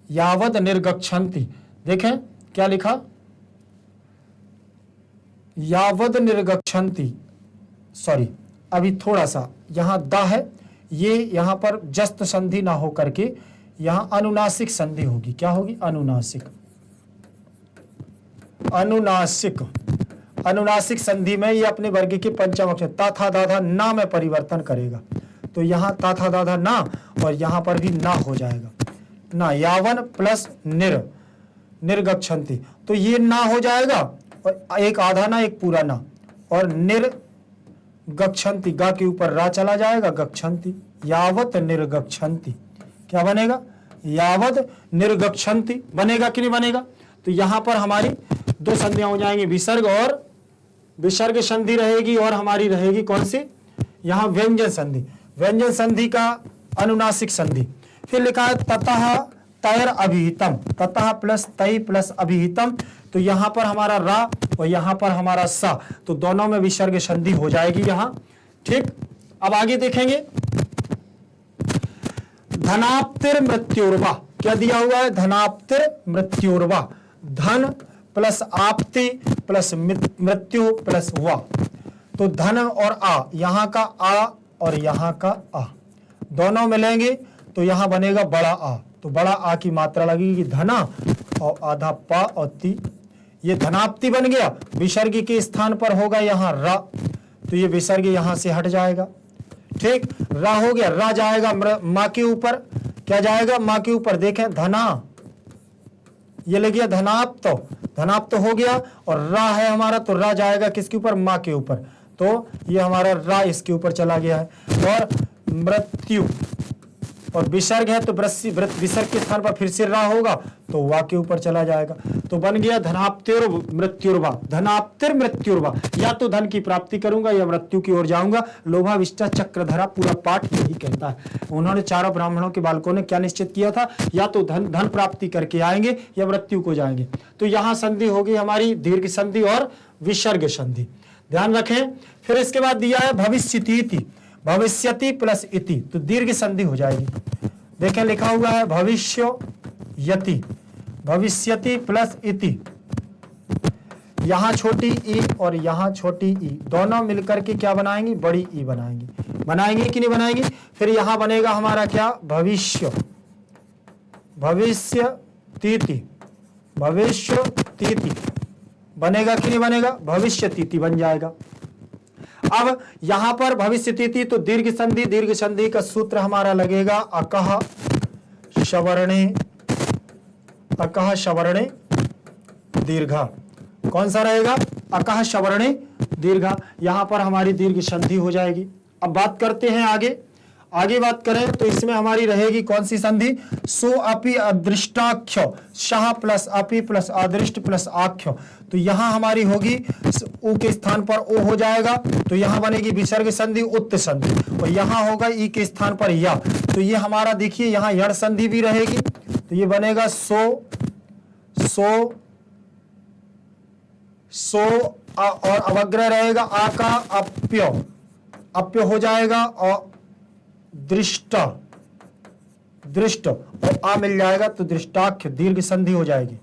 यावद निर्गच्छन्ति। देखें क्या लिखा, यावद निर्गच्छन्ति, सॉरी अभी थोड़ा सा यहां द है, ये यहां पर जस्त संधि ना हो करके यहां अनुनासिक संधि होगी, क्या होगी, अनुनासिक, अनुनासिक, अनुनासिक संधि में ये अपने वर्ग के पंचम अक्षर ता था दाधा ना में परिवर्तन करेगा। तो यहाँ ता था दाधा ना और यहाँ पर भी ना हो जाएगा, ना, यावन प्लस निर्गच्छन्ति, तो ये ना हो जाएगा और एक आधा ना एक पूरा ना, और निर्गच्छन्ति, गा के ऊपर रा चला जाएगा, गच्छन्ति, यावत निर्गच्छन्ति, क्या बनेगा, यावत निर्गच्छन्ति बनेगा कि नहीं बनेगा। तो यहां पर हमारी दो संधियां हो जाएंगी, विसर्ग और विसर्ग संधि रहेगी, और हमारी रहेगी कौन सी, यहां व्यंजन संधि, व्यंजन संधि का अनुनासिक संधि। फिर लिखा है ततः तैर अभिहितम, ततः प्लस तय प्लस अभिहितम, तो यहां पर हमारा रा और यहां पर हमारा सा, तो दोनों में विसर्ग संधि हो जाएगी यहां, ठीक। अब आगे देखेंगे, धनाप्तिर मृत्युर्वा, क्या दिया हुआ है, धनाप्तिर मृत्युर्वा, धन प्लस आपति प्लस मृत्यु प्लस वा, तो धन और आ, यहां का आ और यहां का आ दोनों मिलेंगे तो यहां बनेगा बड़ा आ, तो बड़ा आ की मात्रा लगेगी धना और आधा पा और ती, ये धनाप्ति बन गया। विसर्ग के स्थान पर होगा यहां रा, तो ये विसर्ग यहां से हट जाएगा, ठीक, रा हो गया, रा जाएगा मां के ऊपर, क्या जाएगा, मां के ऊपर, देखें धना, ये लग गया धनाप्त, धनाप्त हो गया, और रा है हमारा, तो रा जाएगा किसके ऊपर, मां के ऊपर, तो ये हमारा रा इसके ऊपर चला गया है। और मृत्यु और विसर्ग है तो विसर्ग के स्थान पर फिर से रा होगा तो वा के ऊपर चला जाएगा, तो बन गया धनाप्तिर मृत्युर्वा, धनाप्तिर मृत्युर्वा, या तो धन की प्राप्ति करूंगा या मृत्यु की ओर जाऊंगा। लोभाविष्टा चक्रधरा पूरा पाठ यही कहता है। उन्होंने चारों ब्राह्मणों के बालकों ने क्या निश्चित किया था, या तो धन प्राप्ति करके आएंगे या मृत्यु को जाएंगे। तो यहां संधि होगी हमारी दीर्घ संधि और विसर्ग संधि, ध्यान रखें। फिर इसके बाद दिया है भविष्यति, भविष्यति प्लस इति, तो दीर्घ संधि हो जाएगी। देखें लिखा हुआ है भविष्यति, भविष्यति प्लस इति, यहां छोटी ई और यहां छोटी ई दोनों मिलकर के क्या बनाएंगी, बड़ी ई बनाएंगी, बनाएंगे कि नहीं बनाएंगे। फिर यहां बनेगा हमारा क्या, भविष्य, भविष्यतिथि, भविष्यतिथि बनेगा कि नहीं बनेगा, भविष्यतिथि बन जाएगा। अब यहां पर भविष्यतिथि तो दीर्घ संधि, दीर्घ संधि का सूत्र हमारा लगेगा अकह शवर्णे, अकह शवर्णे दीर्घा, कौन सा रहेगा, अकह शवर्णे दीर्घा, यहां पर हमारी दीर्घ संधि हो जाएगी। अब बात करते हैं आगे, आगे बात करें तो इसमें हमारी रहेगी कौन सी संधि, सो अपि अदृष्टाख्य, शाह प्लस अपि प्लस अदृष्ट प्लस आख्य, तो यहां हमारी होगी उ के स्थान पर ओ हो जाएगा, तो यहां बनेगी विसर्ग संधि उत्त संधि, और यहां होगा ई के स्थान पर या, तो ये हमारा देखिए यहां यड़ संधि भी रहेगी, तो ये बनेगा सो और अवग्रह रहेगा आ का अप्य, अप्य हो जाएगा, और दृष्टा, दृष्ट और आ मिल जाएगा तो दृष्टाख्य, दीर्घ संधि हो जाएगी।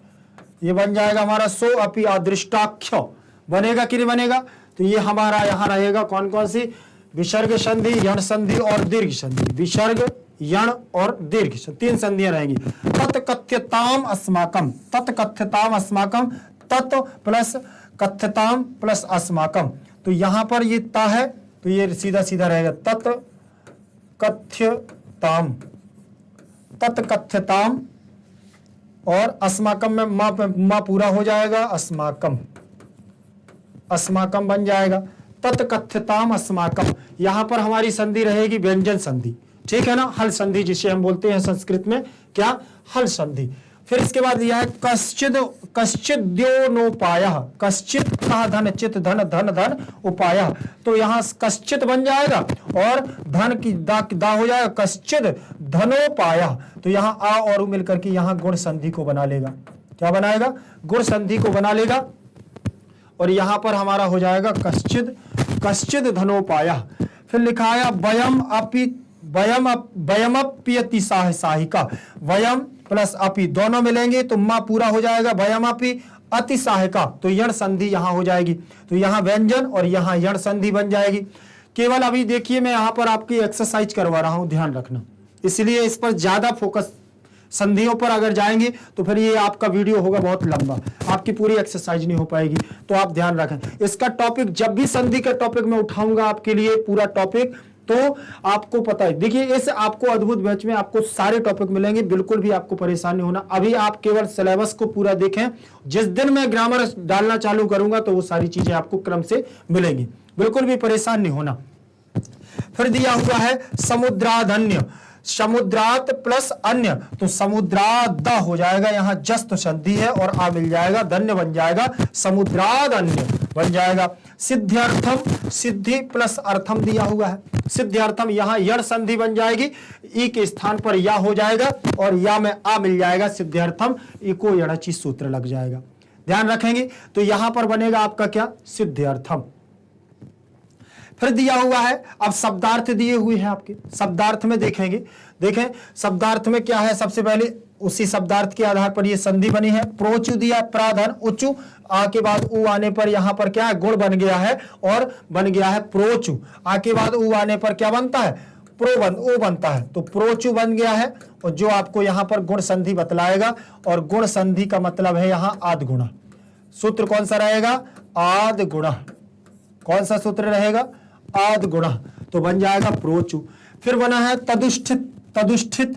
ये बन जाएगा हमारा सो अपि अदृष्टाख्य, बनेगा कि नहीं बनेगा? तो ये हमारा यहाँ रहेगा कौन कौन सी? विसर्ग संधि, यण संधि और दीर्घ संधि। विसर्ग, यण और दीर्घ, तीन संधियां रहेंगी। तत्कथ्यताम अस्माकम, तत्कथ्यताम अस्माकम, तत् प्लस कथ्यताम प्लस अस्माकम। तो यहां पर ये ता है तो ये सीधा सीधा रहेगा तत्कथ्यताम, तत्कथ्यताम, और अस्माकम में माँ पूरा हो जाएगा, अस्माकम, अस्माकम बन जाएगा। तत्कथ्यताम अस्माकम, यहां पर हमारी संधि रहेगी व्यंजन संधि, ठीक है ना, हल संधि जिसे हम बोलते हैं संस्कृत में, क्या? हल संधि। फिर इसके बाद यह है कश्चिद, कश्चिद्योनोपायः, कश्चित का धन चित धन धन धन उपायः, तो यहाँ कश्चित बन जाएगा और धन की दा हो जाएगा, कश्चिद धनोपायः। तो यहाँ आ और उ मिलकर के यहाँ गुण संधि को बना लेगा। क्या बनाएगा? गुण संधि को बना लेगा। और यहाँ पर हमारा हो जाएगा कश्चिद, कश्चिद धनोपायः। फिर लिखा है वयम अपि, वयमप्यति साहिका, वयम प्लस अपि दोनों मिलेंगे तो माँ पूरा हो जाएगा, वयमपि अति सहायका, तो यण संधि यहाँ हो जाएगी। तो यहाँ व्यंजन और यहाँ यण संधि बन जाएगी। केवल अभी देखिए मैं यहाँ पर आपकी एक्सरसाइज करवा रहा हूँ, ध्यान रखना, इसलिए इस पर ज्यादा फोकस, संधियों पर अगर जाएंगे तो फिर ये आपका वीडियो होगा बहुत लंबा, आपकी पूरी एक्सरसाइज नहीं हो पाएगी। तो आप ध्यान रखें, इसका टॉपिक जब भी संधि का टॉपिक मैं उठाऊंगा आपके लिए पूरा टॉपिक, तो आपको पता है। देखिए इस आपको अद्भुत बैच में आपको सारे टॉपिक मिलेंगे, बिल्कुल भी आपको परेशान नहीं होना। अभी आप केवल सिलेबस को पूरा देखें, जिस दिन मैं ग्रामर डालना चालू करूंगा तो वो सारी चीजें आपको क्रम से मिलेंगी, बिल्कुल भी परेशान नहीं होना। फिर दिया हुआ है समुद्राधन्य, समुद्रात प्लस अन्य, तो समुद्राद हो जाएगा, यहाँ जस्त संधि है और आ मिल जाएगा, धन्य बन जाएगा, समुद्राद अन्य बन जाएगा। सिद्ध्यर्थम, सिद्धि प्लस अर्थम दिया हुआ है, सिद्ध्यर्थम, यहाँ यण संधि बन जाएगी, ई के स्थान पर या हो जाएगा और या में आ मिल जाएगा, सिद्ध्यर्थम, ई को यणचि सूत्र लग जाएगा, ध्यान रखेंगे। तो यहां पर बनेगा आपका क्या? सिद्ध्यर्थम। फिर दिया हुआ है, अब शब्दार्थ दिए हुए हैं आपके, शब्दार्थ में देखेंगे, देखें शब्दार्थ में क्या है। सबसे पहले उसी शब्दार्थ के आधार पर ये संधि बनी है। प्रोचु दिया, प्राधन उच्चु, आ के बाद उ आने पर यहाँ पर क्या है? गुण बन गया है और बन गया है प्रोचु। आ के बाद उ आने पर क्या बनता है? ओ बनता है, तो प्रोचु बन गया है। और जो आपको यहाँ पर गुण संधि बतलाएगा, और गुण संधि का मतलब है यहाँ आद गुणा। सूत्र कौन सा रहेगा? आद गुणा। कौन सा सूत्र रहेगा? आद गुणा, तो बन जाएगा प्रोचु। फिर बना है तदुष्ठित, तदुष्ठित,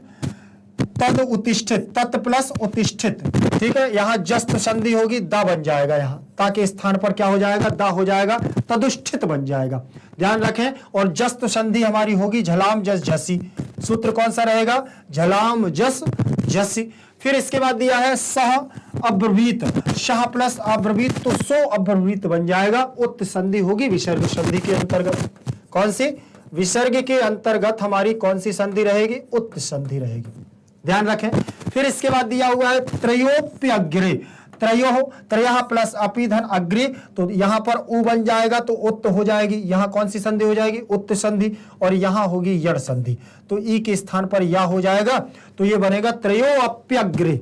तद उत्तिष्ठित, तत् प्लस उत्तिष्ठित, ठीक है। यहाँ जस्त संधि होगी, दा बन जाएगा, यहाँ ता के स्थान पर क्या हो जाएगा? दा हो जाएगा, तदुष्ठित बन जाएगा, ध्यान रखें। और जस्त संधि हमारी होगी झलाम जस झसी, सूत्र कौन सा रहेगा? झलाम जस झसी। फिर इसके बाद दिया है सह अब्रवीत, शाह प्लस अब्रवीत, तो सो अब्रवीत बन जाएगा। उत्त संधि होगी विसर्ग संधि के अंतर्गत। कौन सी? विसर्ग के अंतर्गत हमारी कौन सी संधि रहेगी? उत्त संधि रहेगी, ध्यान रखें। फिर इसके बाद दिया हुआ है त्रयोप्यग्रे, त्रयो, त्रयः प्लस अपि धन अग्रे, तो यहाँ पर उ बन जाएगा तो उत्त हो जाएगी। यहाँ कौन सी संधि हो जाएगी? उत्त संधि। और यहाँ होगी यण संधि, तो ई के स्थान पर या हो जाएगा, तो ये बनेगा त्रयोप्यग्रे,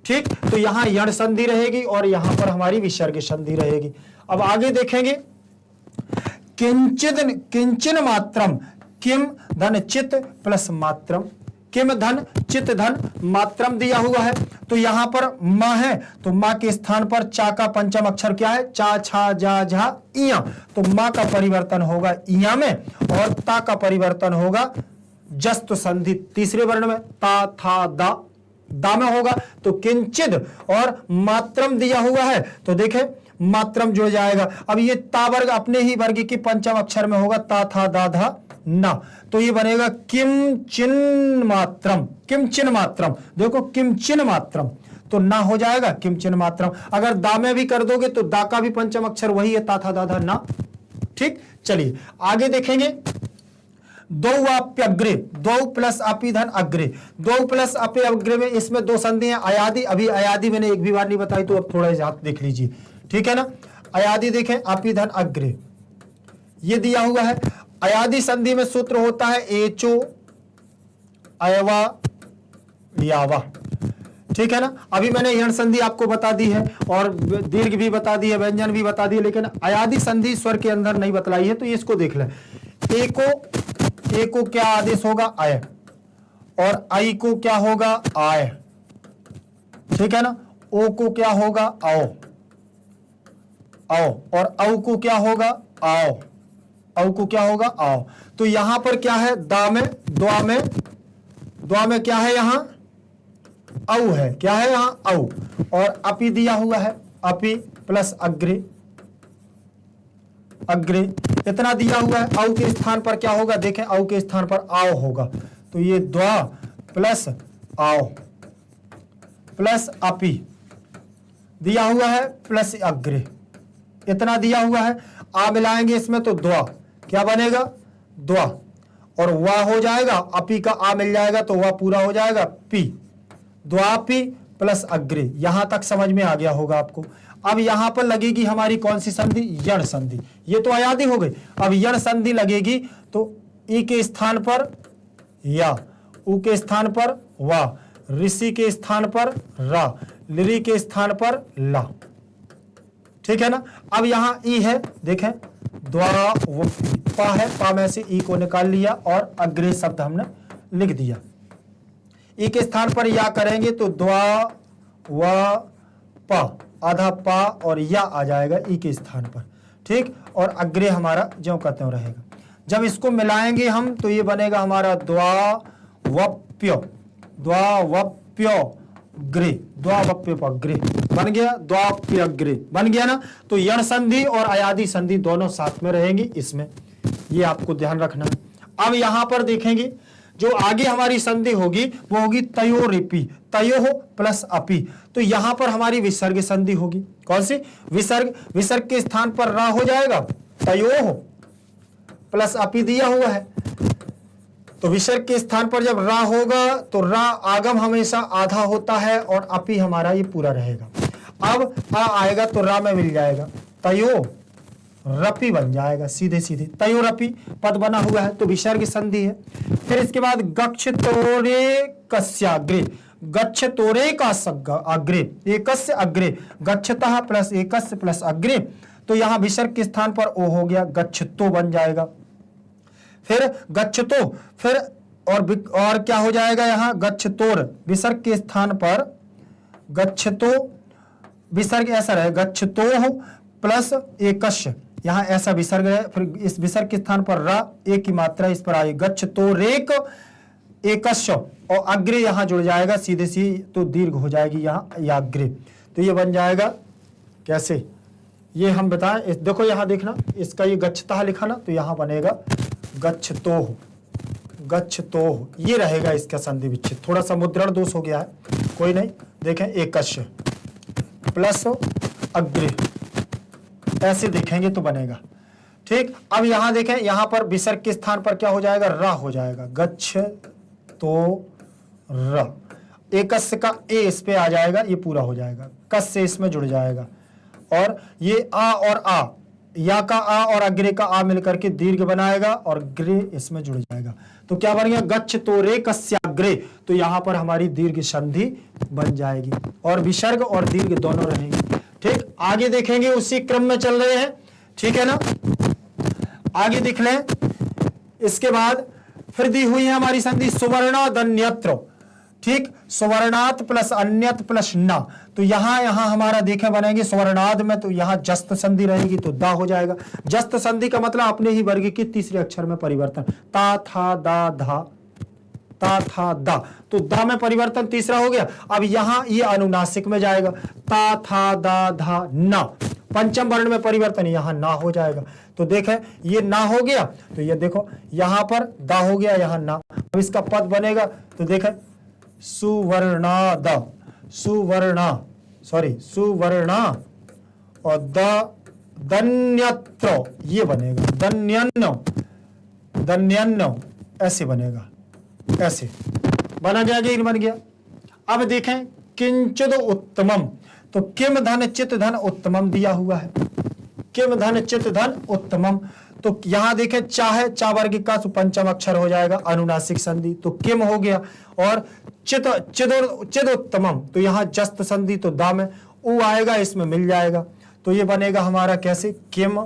ठीक। तो यहाँ यण संधि रहेगी और यहाँ पर हमारी विसर्ग संधि रहेगी। अब आगे देखेंगे, किंचित, किंचन मात्रम, किम धन चित प्लस मात्रम, किम धन चित धन मात्रम दिया हुआ है। तो यहां पर माँ है, तो माँ के स्थान पर चा का पंचम अक्षर क्या है? चा छा जा झा इया, तो माँ का परिवर्तन होगा इया में, और ता का परिवर्तन होगा जस्त संधि तीसरे वर्ण में, ता था दा में होगा। तो किंचिद और मात्रम दिया हुआ है, तो देखें मात्रम जुड़ जाएगा। अब ये ता वर्ग अपने ही वर्ग की पंचम अक्षर में होगा, ता था दा धा ना, तो ये बनेगा किमचिन मात्रम, किमचिन मात्रम। देखो किमचिन मात्रम, तो ना हो जाएगा किमचिन मात्रम। अगर दा में भी कर दोगे तो दा का भी पंचम अक्षर वही है, ता था दा धा ना, ठीक। चलिए आगे देखेंगे, दो वाप्यग्रे, दो प्लस अपि धन अग्रे, दो प्लस अपि अग्रे में इसमें दो संधि है। अयादि, अभी अयादि मैंने एक भी बार नहीं बताई, तो अब थोड़ा हाथ देख लीजिए, ठीक है ना। अयादि देखें, अपि धन अग्रे ये दिया हुआ है। अयादि संधि में सूत्र होता है एचो अयवा यावा। ठीक है ना। अभी मैंने यण संधि आपको बता दी है और दीर्घ भी बता दी है, व्यंजन भी बता दी है, लेकिन अयादि संधि स्वर के अंदर नहीं बतलाई है, तो इसको देख लें। ए को क्या आदेश होगा? आय, और आई को क्या होगा? आय। ठीक है ना। ओ को क्या होगा? आओ, आओ, और औ को क्या होगा? आओ, औ को क्या होगा? आओ। तो यहां पर क्या है? दा में, द्वा में, द्वा में क्या है? यहां औ है। क्या है यहां? औ। और अपी दिया हुआ है, अपी प्लस अग्रे, अग्रे इतना दिया हुआ है। औ के स्थान पर क्या होगा? देखें, औ के स्थान पर आओ होगा, तो ये द्वा प्लस आओ प्लस अपी दिया हुआ है प्लस अग्रे, इतना दिया हुआ है। आ मिलाएंगे इसमें तो द्वा, क्या बनेगा? द्वा, और वाह हो जाएगा, अपी का आ मिल जाएगा तो वह पूरा हो जाएगा पी, द्वापी प्लस अग्रे। यहां तक समझ में आ गया होगा आपको। अब यहां पर लगेगी हमारी कौन सी संधि? यण संधि। ये तो अयादि हो गई। अब यण संधि लगेगी तो ई के स्थान पर या, उ के स्थान पर वा, ऋषि के स्थान पर रा, लिरी के स्थान पर ला। ठीक है ना। अब यहां ई है, देखें, द्वा पा है, पा में से ई को निकाल लिया और अग्रे शब्द हमने लिख दिया। ई के स्थान पर या करेंगे तो द्वा व पा, आधा पा और या आ जाएगा ई के स्थान पर। ठीक, और अग्रे हमारा ज्यों का त्यों रहेगा। जब इसको मिलाएंगे हम तो ये बनेगा हमारा द्वावप्य, द्वावप्य ग्रे, द्वावप्य ग्रे बन गया, द्वाप्य ग्रे बन गया ना। तो यण संधि और अयादि संधि दोनों साथ में रहेंगी इसमें, ये आपको ध्यान रखना है। अब यहां पर देखेंगे जो आगे हमारी संधि होगी वो होगी तयोरिपी, तयो प्लस अपी। तो यहां पर हमारी विसर्ग संधि होगी। कौन सी? विसर्ग। विसर्ग के स्थान पर रा हो जाएगा, तयो प्लस अपी दिया हुआ है, तो विसर्ग के स्थान पर जब रा होगा तो रा आगम हमेशा आधा होता है और अपी हमारा ये पूरा रहेगा। अब आ आएगा तो रा में मिल जाएगा, तयो रपी बन जाएगा, सीधे सीधे तयो रपी पद बना हुआ है, तो विसर्ग संधि है। फिर इसके बाद गच्छ तोरे कस्याग्रे, गच्छ तोरे का अग्रे, एकस्य अग्रे, गच्छतः प्लस एकस्य प्लस अग्रे, तो यहां विसर्ग के स्थान पर ओ हो गया, गच्छतो बन जाएगा। फिर गच्छतो, फिर और क्या हो जाएगा? यहां गच्छतोर, विसर्ग के स्थान पर गच्छतो, विसर्ग ऐसा रहे, गच्छतो प्लस एकस्य, यहां ऐसा विसर्ग है। फिर इस विसर्ग के स्थान पर रा, एक की मात्रा इस पर आई, गच्छतोरेक एकस्य, और अग्रे यहां जुड़ जाएगा सीधे सी, तो दीर्घ हो जाएगी यहां याग्रे। तो ये बन जाएगा कैसे? ये हम बताएं, देखो यहां देखना, इसका ये गच्छता लिखा ना, तो यहां बनेगा गच्छतोह, गच्छतोह, ये रहेगा इसका संधि विच्छेद। थोड़ा सा मुद्रण दोष हो गया है, कोई नहीं, देखें, एकस्य प्लस अग्रे, ऐसे देखेंगे तो बनेगा। ठीक, अब यहां देखें, यहां पर विसर्ग के स्थान पर क्या हो जाएगा? रा हो जाएगा, गच्छ तो रा, एकस्य का ए इस पे आ जाएगा, ये पूरा हो जाएगा, कस से इसमें जुड़ जाएगा, और ये आ और आ, या का आ और अग्रे का आ मिलकर के दीर्घ बनाएगा और ग्रे इसमें जुड़ जाएगा। तो क्या बन गया? गच्छ तोरे कस्याग्रे, तो यहां पर हमारी दीर्घ संधि बन जाएगी और विसर्ग और दीर्घ दोनों रहेंगे। ठीक, आगे देखेंगे, उसी क्रम में चल रहे हैं। ठीक है ना। आगे देख लें, इसके बाद फिर दी हुई है हमारी संधि सुवर्णादन्यत्र। ठीक, सुवर्णात प्लस अन्यत प्लस ना, तो यहां हमारा देखें बनेंगे सुवर्णाद में, तो यहां जस्त संधि रहेगी तो दा हो जाएगा। जस्त संधि का मतलब अपने ही वर्ग के तीसरे अक्षर में परिवर्तन, ता था दा धा, ता था दा, तो दा में परिवर्तन तीसरा हो गया। अब यहां ये अनुनासिक में जाएगा, ता था दा धा ना, पंचम वर्ण में परिवर्तन यहां ना हो जाएगा। तो देखें, ये ना हो गया, तो ये देखो यहां पर दा हो गया, यहां ना। अब इसका पद बनेगा, तो देखें, सुवर्णाद, सुवर्णा, सॉरी सुवर्णा, और दन्यत्र, ये बनेगा दन्यन्न, दन्यन्न, ऐसे बनेगा, ऐसे बना गया, कि बन गया। अब देखें, किंचिद उत्तमम, तो किम धन चित धन उत्तमम दिया हुआ है, किम धन चित धन उत्तमम। तो यहां देखें चा है, चा वर्ग का तो पंचम अक्षर हो जाएगा अनुनासिक संधि, तो किम हो गया। और चित चिदोत्तमम, तो यहां जस्त संधि, तो दा में उ आएगा, इसमें मिल जाएगा। तो ये बनेगा हमारा कैसे, किम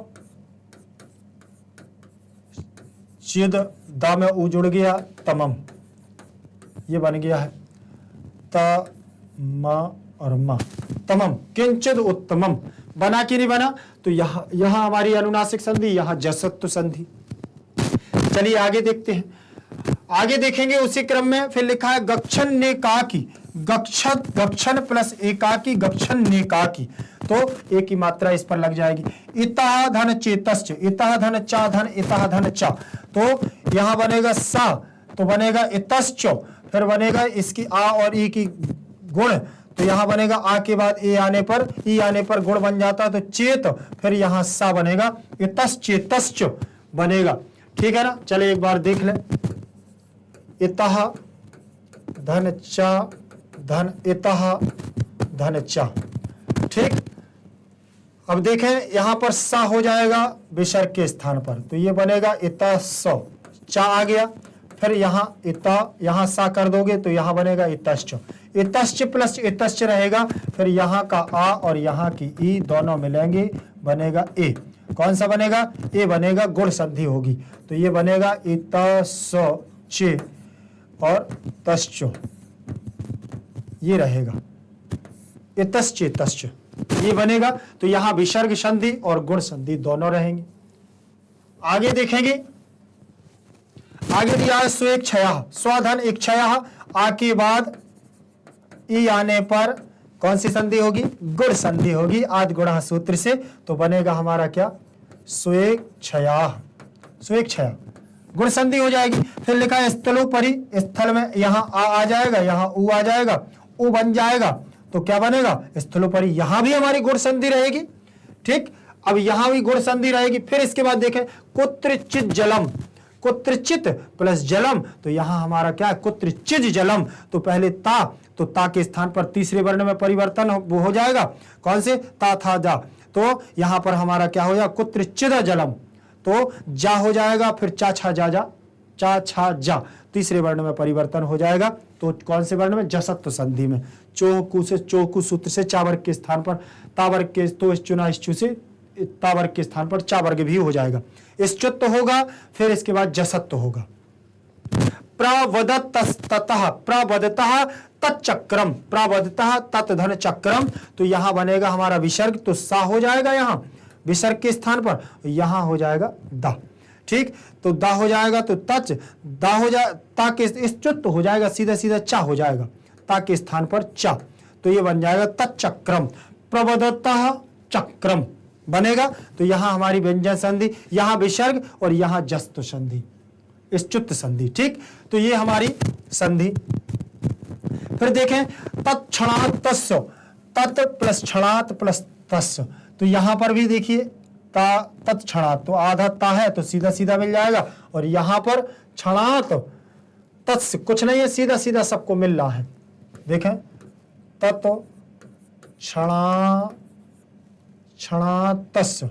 चिद, दा में उ जुड़ गया, तमम, ये बन गया है त म और म, तमम, किंचित उत्तमम। बना कि नहीं बना? तो यहां हमारी अनुनासिक संधि, यहां जसत्व संधि। चलिए आगे देखते हैं, आगे देखेंगे उसी क्रम में। फिर लिखा है गक्षन नेकाकी, गक्षत, गक्षन प्लस एकाकी, गक्षन नेकाकी, तो एक ही मात्रा इस पर लग जाएगी। इतः धन चेतश्च, इतः धन चा धन, इतः धन चा, तो यहां बनेगा सा, तो बनेगा इतश्च, फिर बनेगा इसकी आ और ई की गुण, तो यहां बनेगा आ के बाद ए आने पर, ई आने पर गुण बन जाता है, तो चेत, फिर यहां सा बनेगा, इतश्चेतश्च बनेगा। ठीक है ना? चले एक बार देख लें, इतः धन चा धन, इतः धन चा। ठीक, अब देखें यहां पर सा हो जाएगा विसर्ग के स्थान पर, तो ये बनेगा इतः स, चा आ गया, फिर यहां इता, यहां सा कर दोगे तो यहां बनेगा इतश्च, इतश्च प्लस इतश्च रहेगा, फिर यहां का आ और यहां की ई दोनों मिलेंगे, बनेगा ए। कौन सा बनेगा? ए बनेगा, गुण संधि होगी, तो ये बनेगा इतश्च और तश्च, ये रहेगा इतश्चेतश्च, ये बनेगा। तो यहां विसर्ग संधि और गुण संधि दोनों रहेंगे। आगे देखेंगे, आगे दिया है स्वेच्छया, स्वधन इच्छया, आ के बाद ई आने पर कौन सी संधि होगी? गुण संधि होगी, आदि गुणः सूत्र से, तो बनेगा हमारा क्या? स्वेच्छया, स्वेच्छया गुण संधि हो जाएगी। फिर लिखा है स्थलोपरि, स्थल में यहां आ जाएगा, यहां उ आ जाएगा, उ बन जाएगा, तो क्या बनेगा? स्थलोपरि, यहां भी हमारी गुण संधि रहेगी। ठीक, अब यहां भी गुण संधि रहेगी। फिर इसके बाद देखें कुत्रचित जलम, कुत्रचित प्लस जलम, तो यहां हमारा क्या है? कुत्रचित जलम, तो पहले ता, तो ता के स्थान पर तीसरे वर्ण में परिवर्तन वो हो जाएगा, कौन से? ता था जा, तो यहां पर हमारा क्या हो जाएगा? कुत्रचित जलम, तो जा हो जाएगा, फिर चा छा जा जा, चा छा जा, तीसरे वर्ण में परिवर्तन हो जाएगा, तो कौन से वर्ण में? जसत्व संधि में। चोकू से, चोकू सूत्र से चा वर्ग के स्थान पर ता वर्ग के, तो इस चुना इस चू से ता वर्ग के स्थान पर चा वर्ग भी हो जाएगा, इष्टत्व होगा, फिर इसके बाद जसत्व होगा। प्रवदतस्ततः, प्रवदतः तच्चक्रम, प्रवदतः तत् धन चक्रम, तो यहां बनेगा हमारा विसर्ग, तो सा हो जाएगा यहां विसर्ग के स्थान पर, यहां हो जाएगा दा। ठीक, तो दा हो जाएगा, तो तच, दा हो जाए, ता के इष्टत्व हो जाएगा, सीधा सीधा चा हो जाएगा, ता के स्थान पर चा, तो ये बन जाएगा तच्चक्रम, प्रवदतः चक्रम बनेगा। तो यहां हमारी व्यंजन संधि, यहां विसर्ग और यहां जस्त संधि, इष्टुत संधि। ठीक, तो ये हमारी संधि। फिर देखें तत्क्षणात् तस्य, तत् प्लस क्षणात् प्लस तस्य, तो यहां पर भी देखिए ता तत्क्षणात्, तो आधा ता है तो सीधा सीधा मिल जाएगा, और यहां पर क्षणात् तत्स्य कुछ नहीं है, सीधा सीधा सबको मिल रहा है। देखें तत् क्षणातस्य,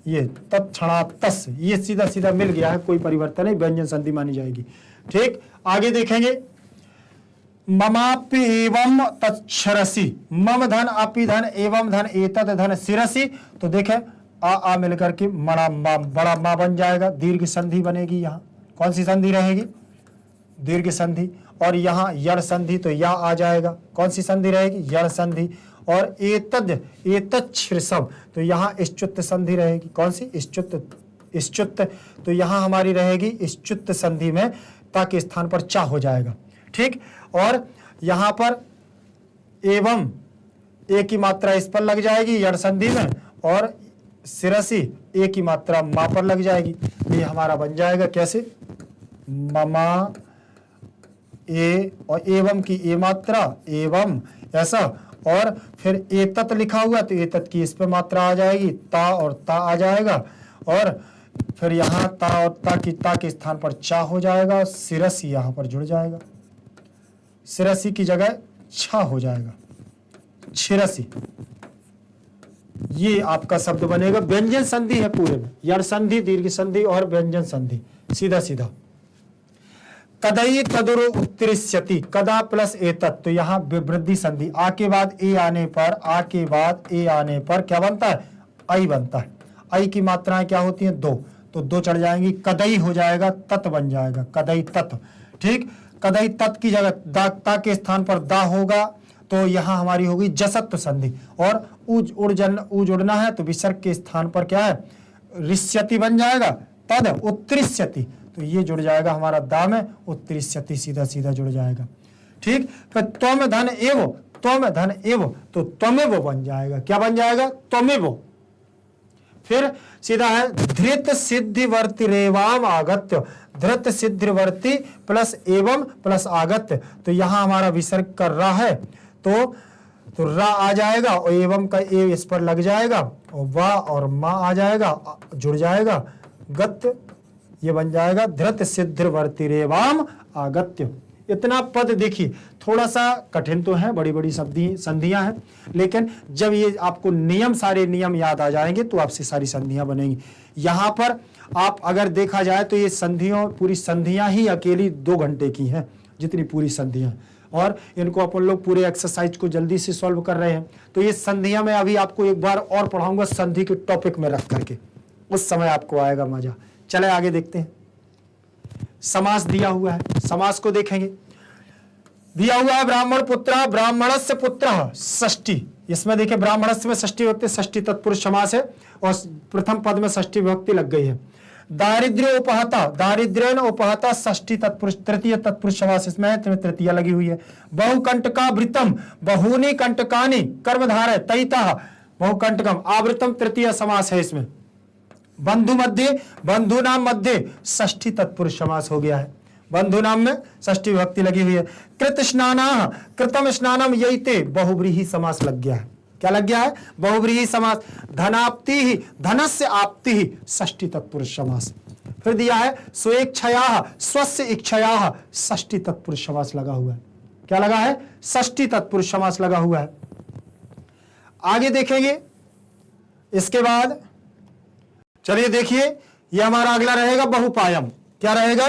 ये तत्क्षणातस्य, ये सीधा सीधा मिल गया है, कोई परिवर्तन नहीं, व्यंजन संधि मानी जाएगी। ठीक, आगे देखेंगे ममापि एवं तच्छरसि, मम धन अपि धन एवं धन एतद धन शिरसि, तो देखें आ मिलकर के बड़ा मा बन जाएगा, दीर्घ संधि बनेगी। यहाँ कौन सी संधि रहेगी? दीर्घ संधि। और यहाँ यड़ संधि, तो या आ जाएगा, कौन सी संधि रहेगी? यड़ संधि। और एतद शिरसम, तो यहाँ इष्चुत संधि रहेगी, कौन सी? इष्चुत, तो यहाँ हमारी रहेगी इष्चुत संधि में ता के स्थान पर चा हो जाएगा। ठीक, और यहाँ पर एवं एक ही मात्रा इस पर लग जाएगी यड़ संधि में, और शिरसी एक ही मात्रा मा पर लग जाएगी, ये हमारा बन जाएगा कैसे? ममा ए, और एवं की ए मात्रा एवं ऐसा, और फिर एतत लिखा हुआ तो एतत की इस पे मात्रा आ जाएगी, ता और ता आ जाएगा, और फिर यहाँ ता और ता के स्थान पर चा हो जाएगा, और शिरसी यहाँ पर जुड़ जाएगा, शिरसी की जगह छा हो जाएगा, छिरसी, ये आपका शब्द बनेगा। व्यंजन संधि है पूरे में, यण संधि, दीर्घ संधि और व्यंजन संधि, सीधा सीधा। कदई तदुर उत्तरिष्यति, कदा प्लस एतत्, तो यहाँ वृद्धि संधि, आ के बाद ए आने पर, आ के बाद ए आने पर क्या बनता है, आई बनता है। आई की मात्राएं क्या होती हैं, दो, तो दो चढ़ जाएंगी, कदई हो जाएगा, तत् बन जाएगा, कदई तत्। ठीक, कदई तत् की जगह ता के स्थान पर दा होगा, तो यहाँ हमारी होगी जसत्व संधि। और उज उड़ना है तो विसर्ग के स्थान पर क्या है, ऋष्यति बन जाएगा, तद उत्तरिष्यति, तो ये जुड़ जाएगा हमारा दा में, उत्तरिष्यति सीधा सीधा जुड़ जाएगा। ठीक, फिर त्वम धन एव, त्वम धन एव, तो त्वमेव बन जाएगा, क्या बन जाएगा, त्वमेव। फिर सीधा है धृत सिद्धिवर्ती रेवाम आगत्य, धृत सिद्धिवर्ती प्लस एवं प्लस आगत्य, तो यहां हमारा विसर्ग कर रहा है, तो रा आ जाएगा और एवं का ए इस पर लग जाएगा और वा और मा आ जाएगा, जुड़ जाएगा, गत्य, ये बन जाएगा धृत सिद्धिवर्ती रेवाम आगत्य। इतना पद देखिए, थोड़ा सा कठिन तो है, बड़ी बड़ी संधियां हैं, लेकिन जब ये आपको नियम, सारे नियम याद आ जाएंगे तो आपसे सारी संधियां बनेंगी। यहां पर आप अगर देखा जाए तो ये संधियों, पूरी संधियां ही अकेली 2 घंटे की हैं, जितनी पूरी संधियां, और इनको अपन लोग पूरे एक्सरसाइज को जल्दी से सॉल्व कर रहे हैं। तो ये संधियां मैं अभी आपको एक बार और पढ़ाऊंगा संधि के टॉपिक में रख करके, उस समय आपको आएगा मजा। चले आगे देखते हैं। समास दिया हुआ है, समास को देखेंगे। दिया हुआ है ब्राह्मण पुत्र, ब्राह्मणस्य पुत्र षष्ठी, इसमें देखिए ब्राह्मणस्य में षष्ठी विभक्ति, षष्ठी तत्पुरुष समास है और प्रथम पद में षष्ठी विभक्ति लग गई है। दारिद्र्य उपहता, दारिद्र्येन उपहता षष्ठी तत्पुरुष, तृतीय तत्पुरुष समास इसमें है, तृतीय लगी हुई है। बहुकंटका वृतम, बहूनि कंटकानि, कर्मधारय तैतः बहुकंटकम, आवृतम तृतीय समास है इसमें। बंधु मध्य, बंधु नाम मध्य, षष्ठी तत्पुरुष समास हो गया है, बंधु नाम में षष्ठी विभक्ति लगी हुई है। कृत स्नाना, कृतम स्नानम यैते, बहुव्रीहि समास लग गया है, क्या लग गया है, बहुव्रीहि समास। धनाप्ति ही, धनस्य आप्ति ही, षष्ठी तत्पुरुष समास। फिर दिया है स्वेच्छया, स्वस्य इच्छया, षष्ठी तत्पुरुष समास लगा हुआ है, क्या लगा है, षष्ठी तत्पुरुष समास लगा हुआ है। आगे देखेंगे इसके बाद, चलिए देखिए, ये हमारा अगला रहेगा बहुपायम, क्या रहेगा,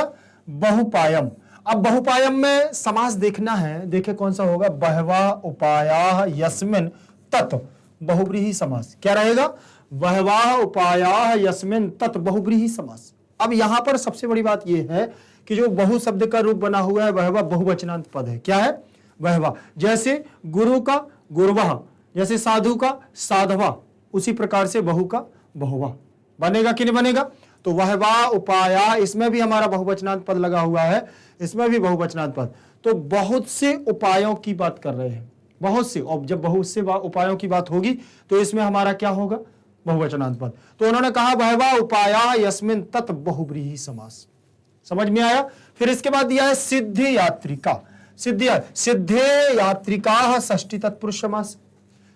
बहुपायम। अब बहुपायम में समास देखना है, देखे कौन सा होगा, बहवा उपाया यस्मिन तत् बहुव्रीहि समास, क्या रहेगा, बहवा उपाया यस्मिन तत् बहुव्रीहि समास। अब यहां पर सबसे बड़ी बात यह है कि जो बहु शब्द का रूप बना हुआ है बहवा बहुवचनांत पद है, क्या है, बहवा। जैसे गुरु का गुरवः, जैसे साधु का साधवा, उसी प्रकार से बहु का बहुवा बनेगा कि नहीं बनेगा। तो वहवा उपाया, इसमें भी हमारा बहुवचनांत पद लगा हुआ है, इसमें भी बहुवचनांत पद। तो बहुत से उपायों की बात कर रहे हैं, बहुत से, और जब बहुत से उपायों की बात होगी तो इसमें हमारा क्या होगा, बहुवचनांत पद। तो उन्होंने कहा वहवा उपाया यस्मिन तत् बहुव्रीहि समास, समझ में आया। फिर इसके बाद दिया है सिद्धि यात्रिका, सिद्धे यात्रिका षष्ठी तत्पुरुष समास।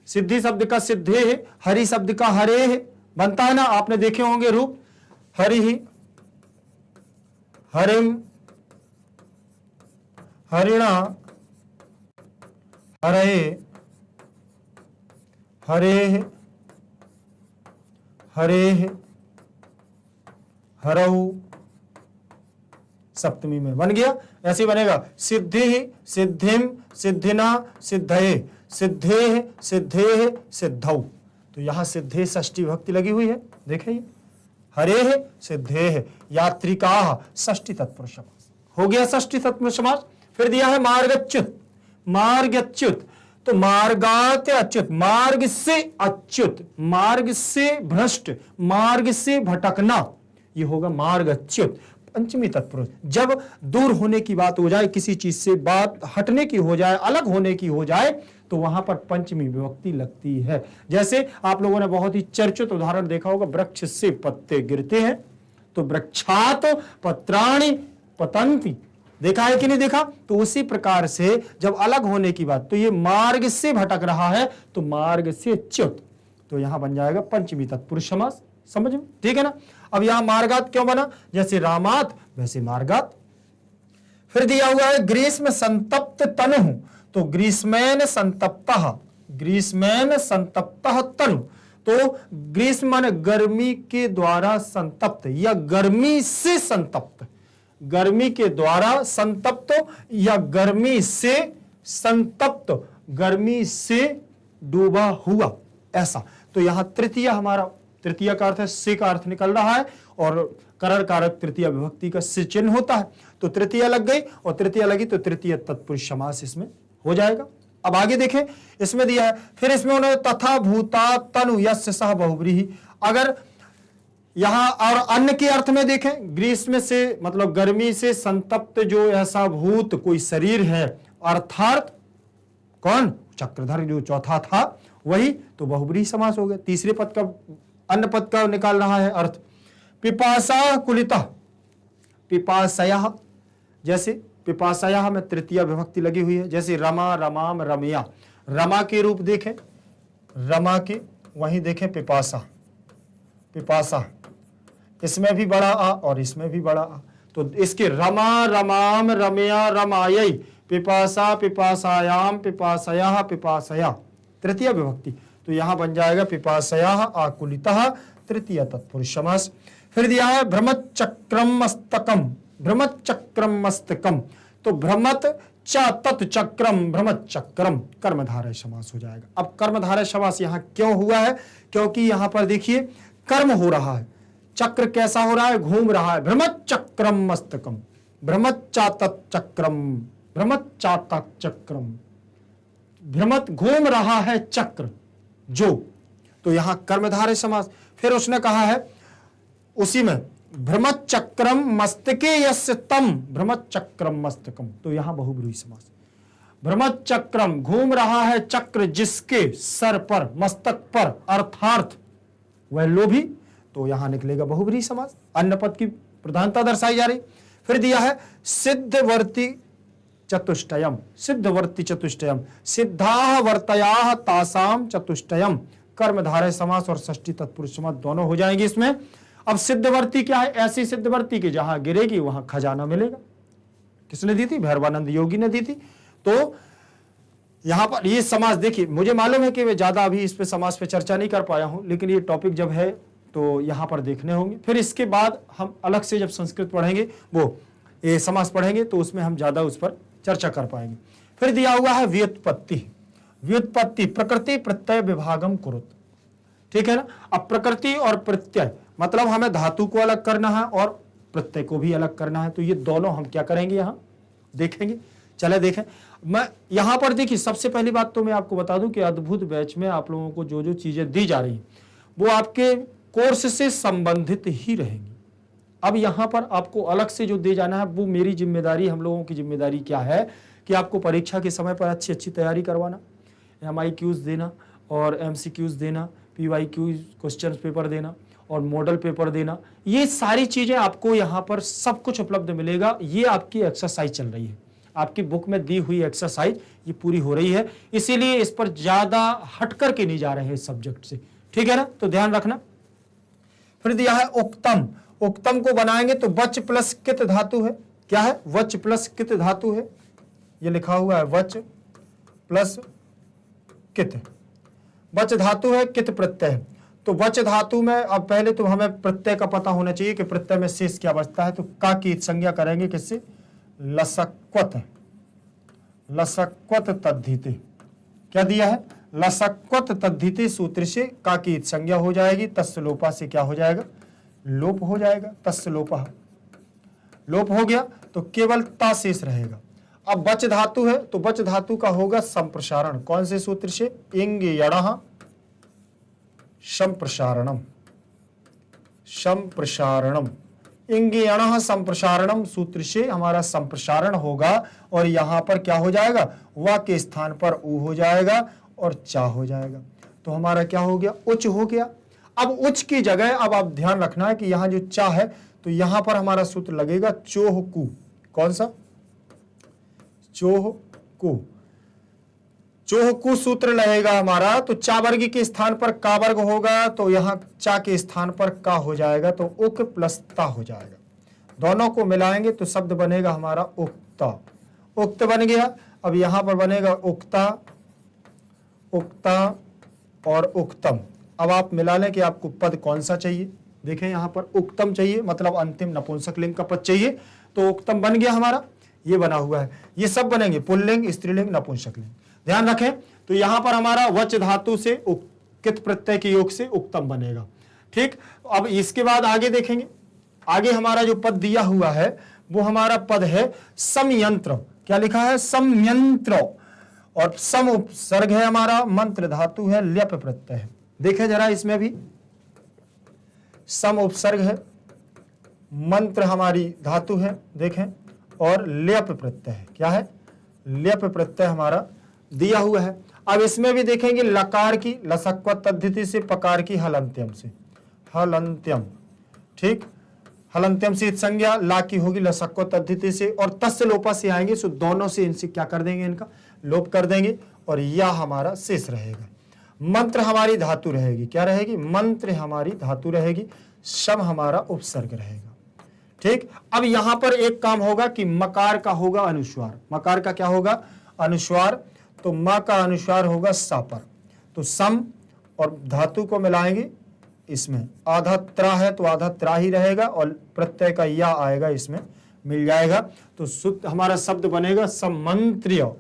सिद्धि शब्द का सिद्धे है, हरि शब्द का हरे है, बनता है ना, आपने देखे होंगे रूप, हरि हरिम हरिणा हरे हरे हरे हरऊ, सप्तमी में बन गया, ऐसे बनेगा सिद्धि सिद्धिम सिद्धिना सिद्धये सिद्धे सिद्धे सिद्धौ। तो यहां सिद्धे षष्ठी विभक्ति लगी हुई है, देखिए, हरे सिद्धे यात्रिका षष्ठी तत्पुरुष समास हो गया, षष्ठी तत्पुरुष समास। फिर दिया है मार्गच्युत, मार्गच्युत, तो मार्गात अच्युत, मार्ग से अच्युत, मार्ग से भ्रष्ट, मार्ग से भटकना, ये होगा मार्गच्युत, पंचमी तत्पुरुष। जब दूर होने की बात हो जाए, किसी चीज से बात हटने की हो जाए, अलग होने की हो जाए, तो वहां पर पंचमी विभक्ति लगती है। जैसे आप लोगों ने बहुत ही चर्चित उदाहरण देखा होगा, वृक्ष से पत्ते गिरते हैं तो वृक्षात पत्राणि पतंति, देखा है कि नहीं देखा। तो उसी प्रकार से जब अलग होने की बात, तो ये मार्ग से भटक रहा है तो मार्ग से च्युत, तो यहां बन जाएगा पंचमी तत्पुरुष समास, समझ में, ठीक है ना। अब यहां मार्गात क्यों बना, जैसे रामात वैसे मार्गात। फिर दिया हुआ है ग्रीष्म संतप्त तनु, तो ग्रीष्मेन संतप्तः, ग्रीष्मेन संतप्तः तनु, तो तो ग्रीष्म माने गर्मी के द्वारा संतप्त या गर्मी से संतप्त, गर्मी के द्वारा संतप्त या गर्मी से संतप्त, गर्मी से डूबा हुआ, ऐसा। तो यहां तृतीय हमारा, तृतीय का अर्थ है से का अर्थ निकल रहा है और करण कारक तृतीय विभक्ति का से चिन्ह होता है। तो तृतीय लग गई और तृतीय लगी तो तृतीय तत्पुरुष समास इसमें हो जाएगा। अब आगे देखें, इसमें दिया है, फिर इसमें उन्होंने तथा भूता तनु यस्य सह बहुब्रीहि। अगर यहां और अन्य के अर्थ में देखें, ग्रीष्म से मतलब गर्मी से संतप्त जो ऐसा भूत कोई शरीर है, अर्थात कौन, चक्रधर जो चौथा था वही, तो बहुब्रीहि समास हो गया। तीसरे पद का, अन्य पद का निकाल रहा है अर्थ, पिपासा कुलितः, पिपासयः, जैसे पिपासयः में तृतीय विभक्ति लगी हुई है, जैसे रमा रमाम रमया, रमा के रूप देखें, रमा के, वहीं देखें पिपासा, पिपासा, इसमें भी बड़ा आ और इसमें भी बड़ा आ, तो इसके रमा रमाम रमया रमायै, पिपासा पिपासायाम पिपासयः पिपासया, तृतीय विभक्ति, तो यहां बन जाएगा पिपासयः आकुलितः, तृतीय तत्पुरुष समास। फिर दिया है भ्रमचक्रम मस्तकम, भ्रमचक्रम मस्तकम, तो भ्रमत च तत्चक्रम भ्रमचक्रम, कर्मधारय समास हो जाएगा। अब कर्मधारय समास यहां क्यों हुआ है, क्योंकि यहां पर देखिए कर्म हो रहा है, चक्र कैसा हो रहा है, घूम रहा है, भ्रमचक्रम मस्तकम, भ्रमच्चातचक्रम, भ्रमच्चातचक्रम, भ्रमत घूम रहा है चक्र जो, तो यहां कर्मधारय समास। फिर उसने कहा है उसी में भ्रमचक्रम मस्तके यस्य तम भ्रमचक्रम मस्तकम, तो यहां बहुब्रीहि समास। भ्रमचक्रम घूम रहा है चक्र जिसके सर पर, मस्तक पर, अर्थात वह लोभी, तो यहां निकलेगा बहुब्रीहि समास। अन्य पद की प्रधानता दर्शाई जा रही। फिर दिया है सिद्धवर्ती चतुष्टयम, सिद्धवर्ती चतुष्टयम, सिद्धाः वर्तयाः तासाम चतुष्टयम, कर्मधारय समास और षष्ठी तत्पुरुष समास दोनों हो जाएंगे इसमें। अब सिद्धवर्ती क्या है, ऐसी सिद्धवर्ती की जहां गिरेगी वहां खजाना मिलेगा। किसने दी थी, भैरवानंद योगी ने दी थी। तो यहां पर ये समास देखिए, मुझे मालूम है कि मैं ज्यादा अभी इस पे समास पे चर्चा नहीं कर पाया हूं, लेकिन ये टॉपिक जब है तो यहां पर देखने होंगे। फिर इसके बाद हम अलग से जब संस्कृत पढ़ेंगे, वो ये समास पढ़ेंगे, तो उसमें हम ज्यादा उस पर चर्चा कर पाएंगे। फिर दिया हुआ है व्युत्पत्ति, व्युत्पत्ति प्रकृति प्रत्यय विभागम कुरुत, ठीक है ना। अब प्रकृति और प्रत्यय मतलब हमें धातु को अलग करना है और प्रत्यय को भी अलग करना है, तो ये दोनों हम क्या करेंगे यहां देखेंगे। चले देखें, मैं यहां पर देखिए, सबसे पहली बात तो मैं आपको बता दूं कि अद्भुत बैच में आप लोगों को जो जो चीजें दी जा रही हैं वो आपके कोर्स से संबंधित ही रहेंगी। अब यहां पर आपको अलग से जो दे जाना है वो मेरी जिम्मेदारी, हम लोगों की जिम्मेदारी क्या है कि आपको परीक्षा के समय पर अच्छी अच्छी तैयारी करवाना, MIQs देना और MCQs देना, PYQ क्वेश्चन पेपर देना और मॉडल पेपर देना, ये सारी चीजें आपको यहाँ पर सब कुछ उपलब्ध मिलेगा। ये आपकी एक्सरसाइज चल रही है, आपकी बुक में दी हुई एक्सरसाइज ये पूरी हो रही है, इसीलिए इस पर ज्यादा हट करके नहीं जा रहे हैं इस सब्जेक्ट से, ठीक है ना, तो ध्यान रखना। फिर दिया है उक्तम, उक्तम को बनाएंगे तो वच प्लस कित धातु है, क्या है, वच प्लस कित धातु है, ये लिखा हुआ है वच प्लस कित, वच धातु है, कित प्रत्यय है। तो वच धातु में अब पहले तो हमें प्रत्यय का पता होना चाहिए कि प्रत्यय में शेष क्या बचता है, तो का की संज्ञा करेंगे किससे, लसक्वत, लसक्वत तद्धिते, क्या दिया है, लसक्वत तद्धिते सूत्र से का की संज्ञा हो जाएगी, तस्य लोपा से क्या हो जाएगा, लोप हो जाएगा, तस्य लोपा, लोप हो गया तो केवल ता शेष रहेगा। अब वच धातु है तो वच धातु का होगा संप्रसारण, कौन से सूत्र से, इंग यणः संप्रसारणम, संप्रसारणम, इंग यणः संप्रसारणम सूत्र से हमारा संप्रसारण होगा और यहां पर क्या हो जाएगा, वा के स्थान पर उ हो जाएगा और चा हो जाएगा, तो हमारा क्या हो गया, उच्च हो गया। अब उच्च की जगह अब आप ध्यान रखना है कि यहां जो चा है तो यहां पर हमारा सूत्र लगेगा चोह कु, कौन सा, चोह कु, चोह कु सूत्र लगेगा हमारा, तो चा वर्ग के स्थान पर का वर्ग होगा, तो यहां चा के स्थान पर का हो जाएगा, तो उक प्लस ता हो जाएगा, दोनों को मिलाएंगे तो शब्द बनेगा हमारा उक्ता, उक्त बन गया। अब यहां पर बनेगा उक्ता, उक्ता और उक्तम। अब आप मिला लें कि आपको पद कौन सा चाहिए। देखें यहाँ पर उक्तम चाहिए, मतलब अंतिम नपुंसक लिंग का पद चाहिए, तो उक्तम बन गया हमारा, ये बना हुआ है। ये सब बनेंगे पुल्लिंग, स्त्रीलिंग, नपुंसक लिंग, ध्यान रखें। तो यहां पर हमारा वच धातु से कित प्रत्यय के योग से उक्तम बनेगा। ठीक, अब इसके बाद आगे देखेंगे, आगे हमारा जो पद दिया हुआ है वो हमारा पद है समयंत्र। क्या लिखा है? समयंत्र। और सम उपसर्ग है हमारा, मंत्र धातु है, ल्यप प्रत्यय है। देखें जरा, इसमें भी सम उपसर्ग है, मंत्र हमारी धातु है, देखें, और ल्यप प्रत्यय है। क्या है? ल्यप प्रत्यय हमारा दिया हुआ है। अब इसमें भी देखेंगे लकार की लसक्व तद्धिति से, पकार की हलंत्यम से, हलंत्यम। ठीक, हलंत्यम से संज्ञा, ला की होगी लसक्व तद्धिति से, और तस्य लोपा से आएंगे, सो दोनों से इनसे क्या कर देंगे? इनका लोप कर देंगे, और या हमारा शेष रहेगा। मंत्र हमारी धातु रहेगी, क्या रहेगी? मंत्र हमारी धातु रहेगी, शम हमारा उपसर्ग रहेगा। ठीक, अब यहां पर एक काम होगा कि मकार का होगा अनुस्वार। मकार का क्या होगा? अनुस्वार। तो म का अनुस्वार होगा सा पर, तो सम और धातु को मिलाएंगे, इसमें आधा त्रा है तो आधा त्रा ही रहेगा, और प्रत्यय का या आएगा, इसमें मिल जाएगा। तो शुद्ध हमारा शब्द बनेगा समंत्र्य।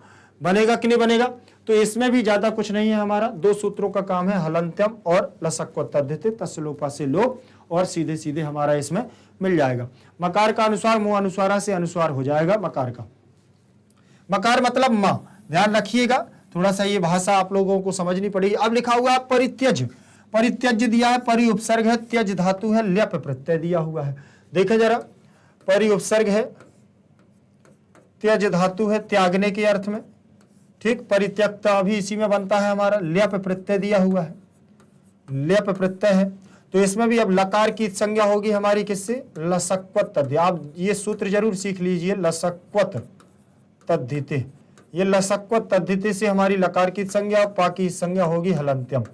बनेगा कि नहीं बनेगा? तो इसमें भी ज्यादा कुछ नहीं है, हमारा 2 सूत्रों का काम है, हलंत्यम और लसक्व तद्धिति, तस्य लोपा से लोप, और सीधे सीधे हमारा इसमें मिल जाएगा। मकार का अनुस्वार मुंह अनुस्वारा से अनुस्वार हो जाएगा मकार का। मकार मतलब मां, ध्यान रखिएगा, थोड़ा सा ये भाषा आप लोगों को समझनी पड़ेगी। अब लिखा हुआ है परित्यज। परित्यज दिया है, परि उपसर्ग है, त्यज धातु है, ल्यप प्रत्यय दिया हुआ है। देखें जरा, परि उपसर्ग है, त्यज धातु है, त्यागने के अर्थ में। ठीक, परित्यक्ता भी इसी में बनता है हमारा, ल्यप प्रत्यय दिया हुआ है, ल्यप प्रत्यय है। तो इसमें भी अब लकार की संज्ञा होगी हमारी किससे? लसक्वत तद्धिति। आप ये सूत्र जरूर सीख लीजिए, लसक्वत तद्धिति। ये लसक्वत तद्धिति से हमारी लकार की संज्ञा, पा की संज्ञा होगी हलंत्यम,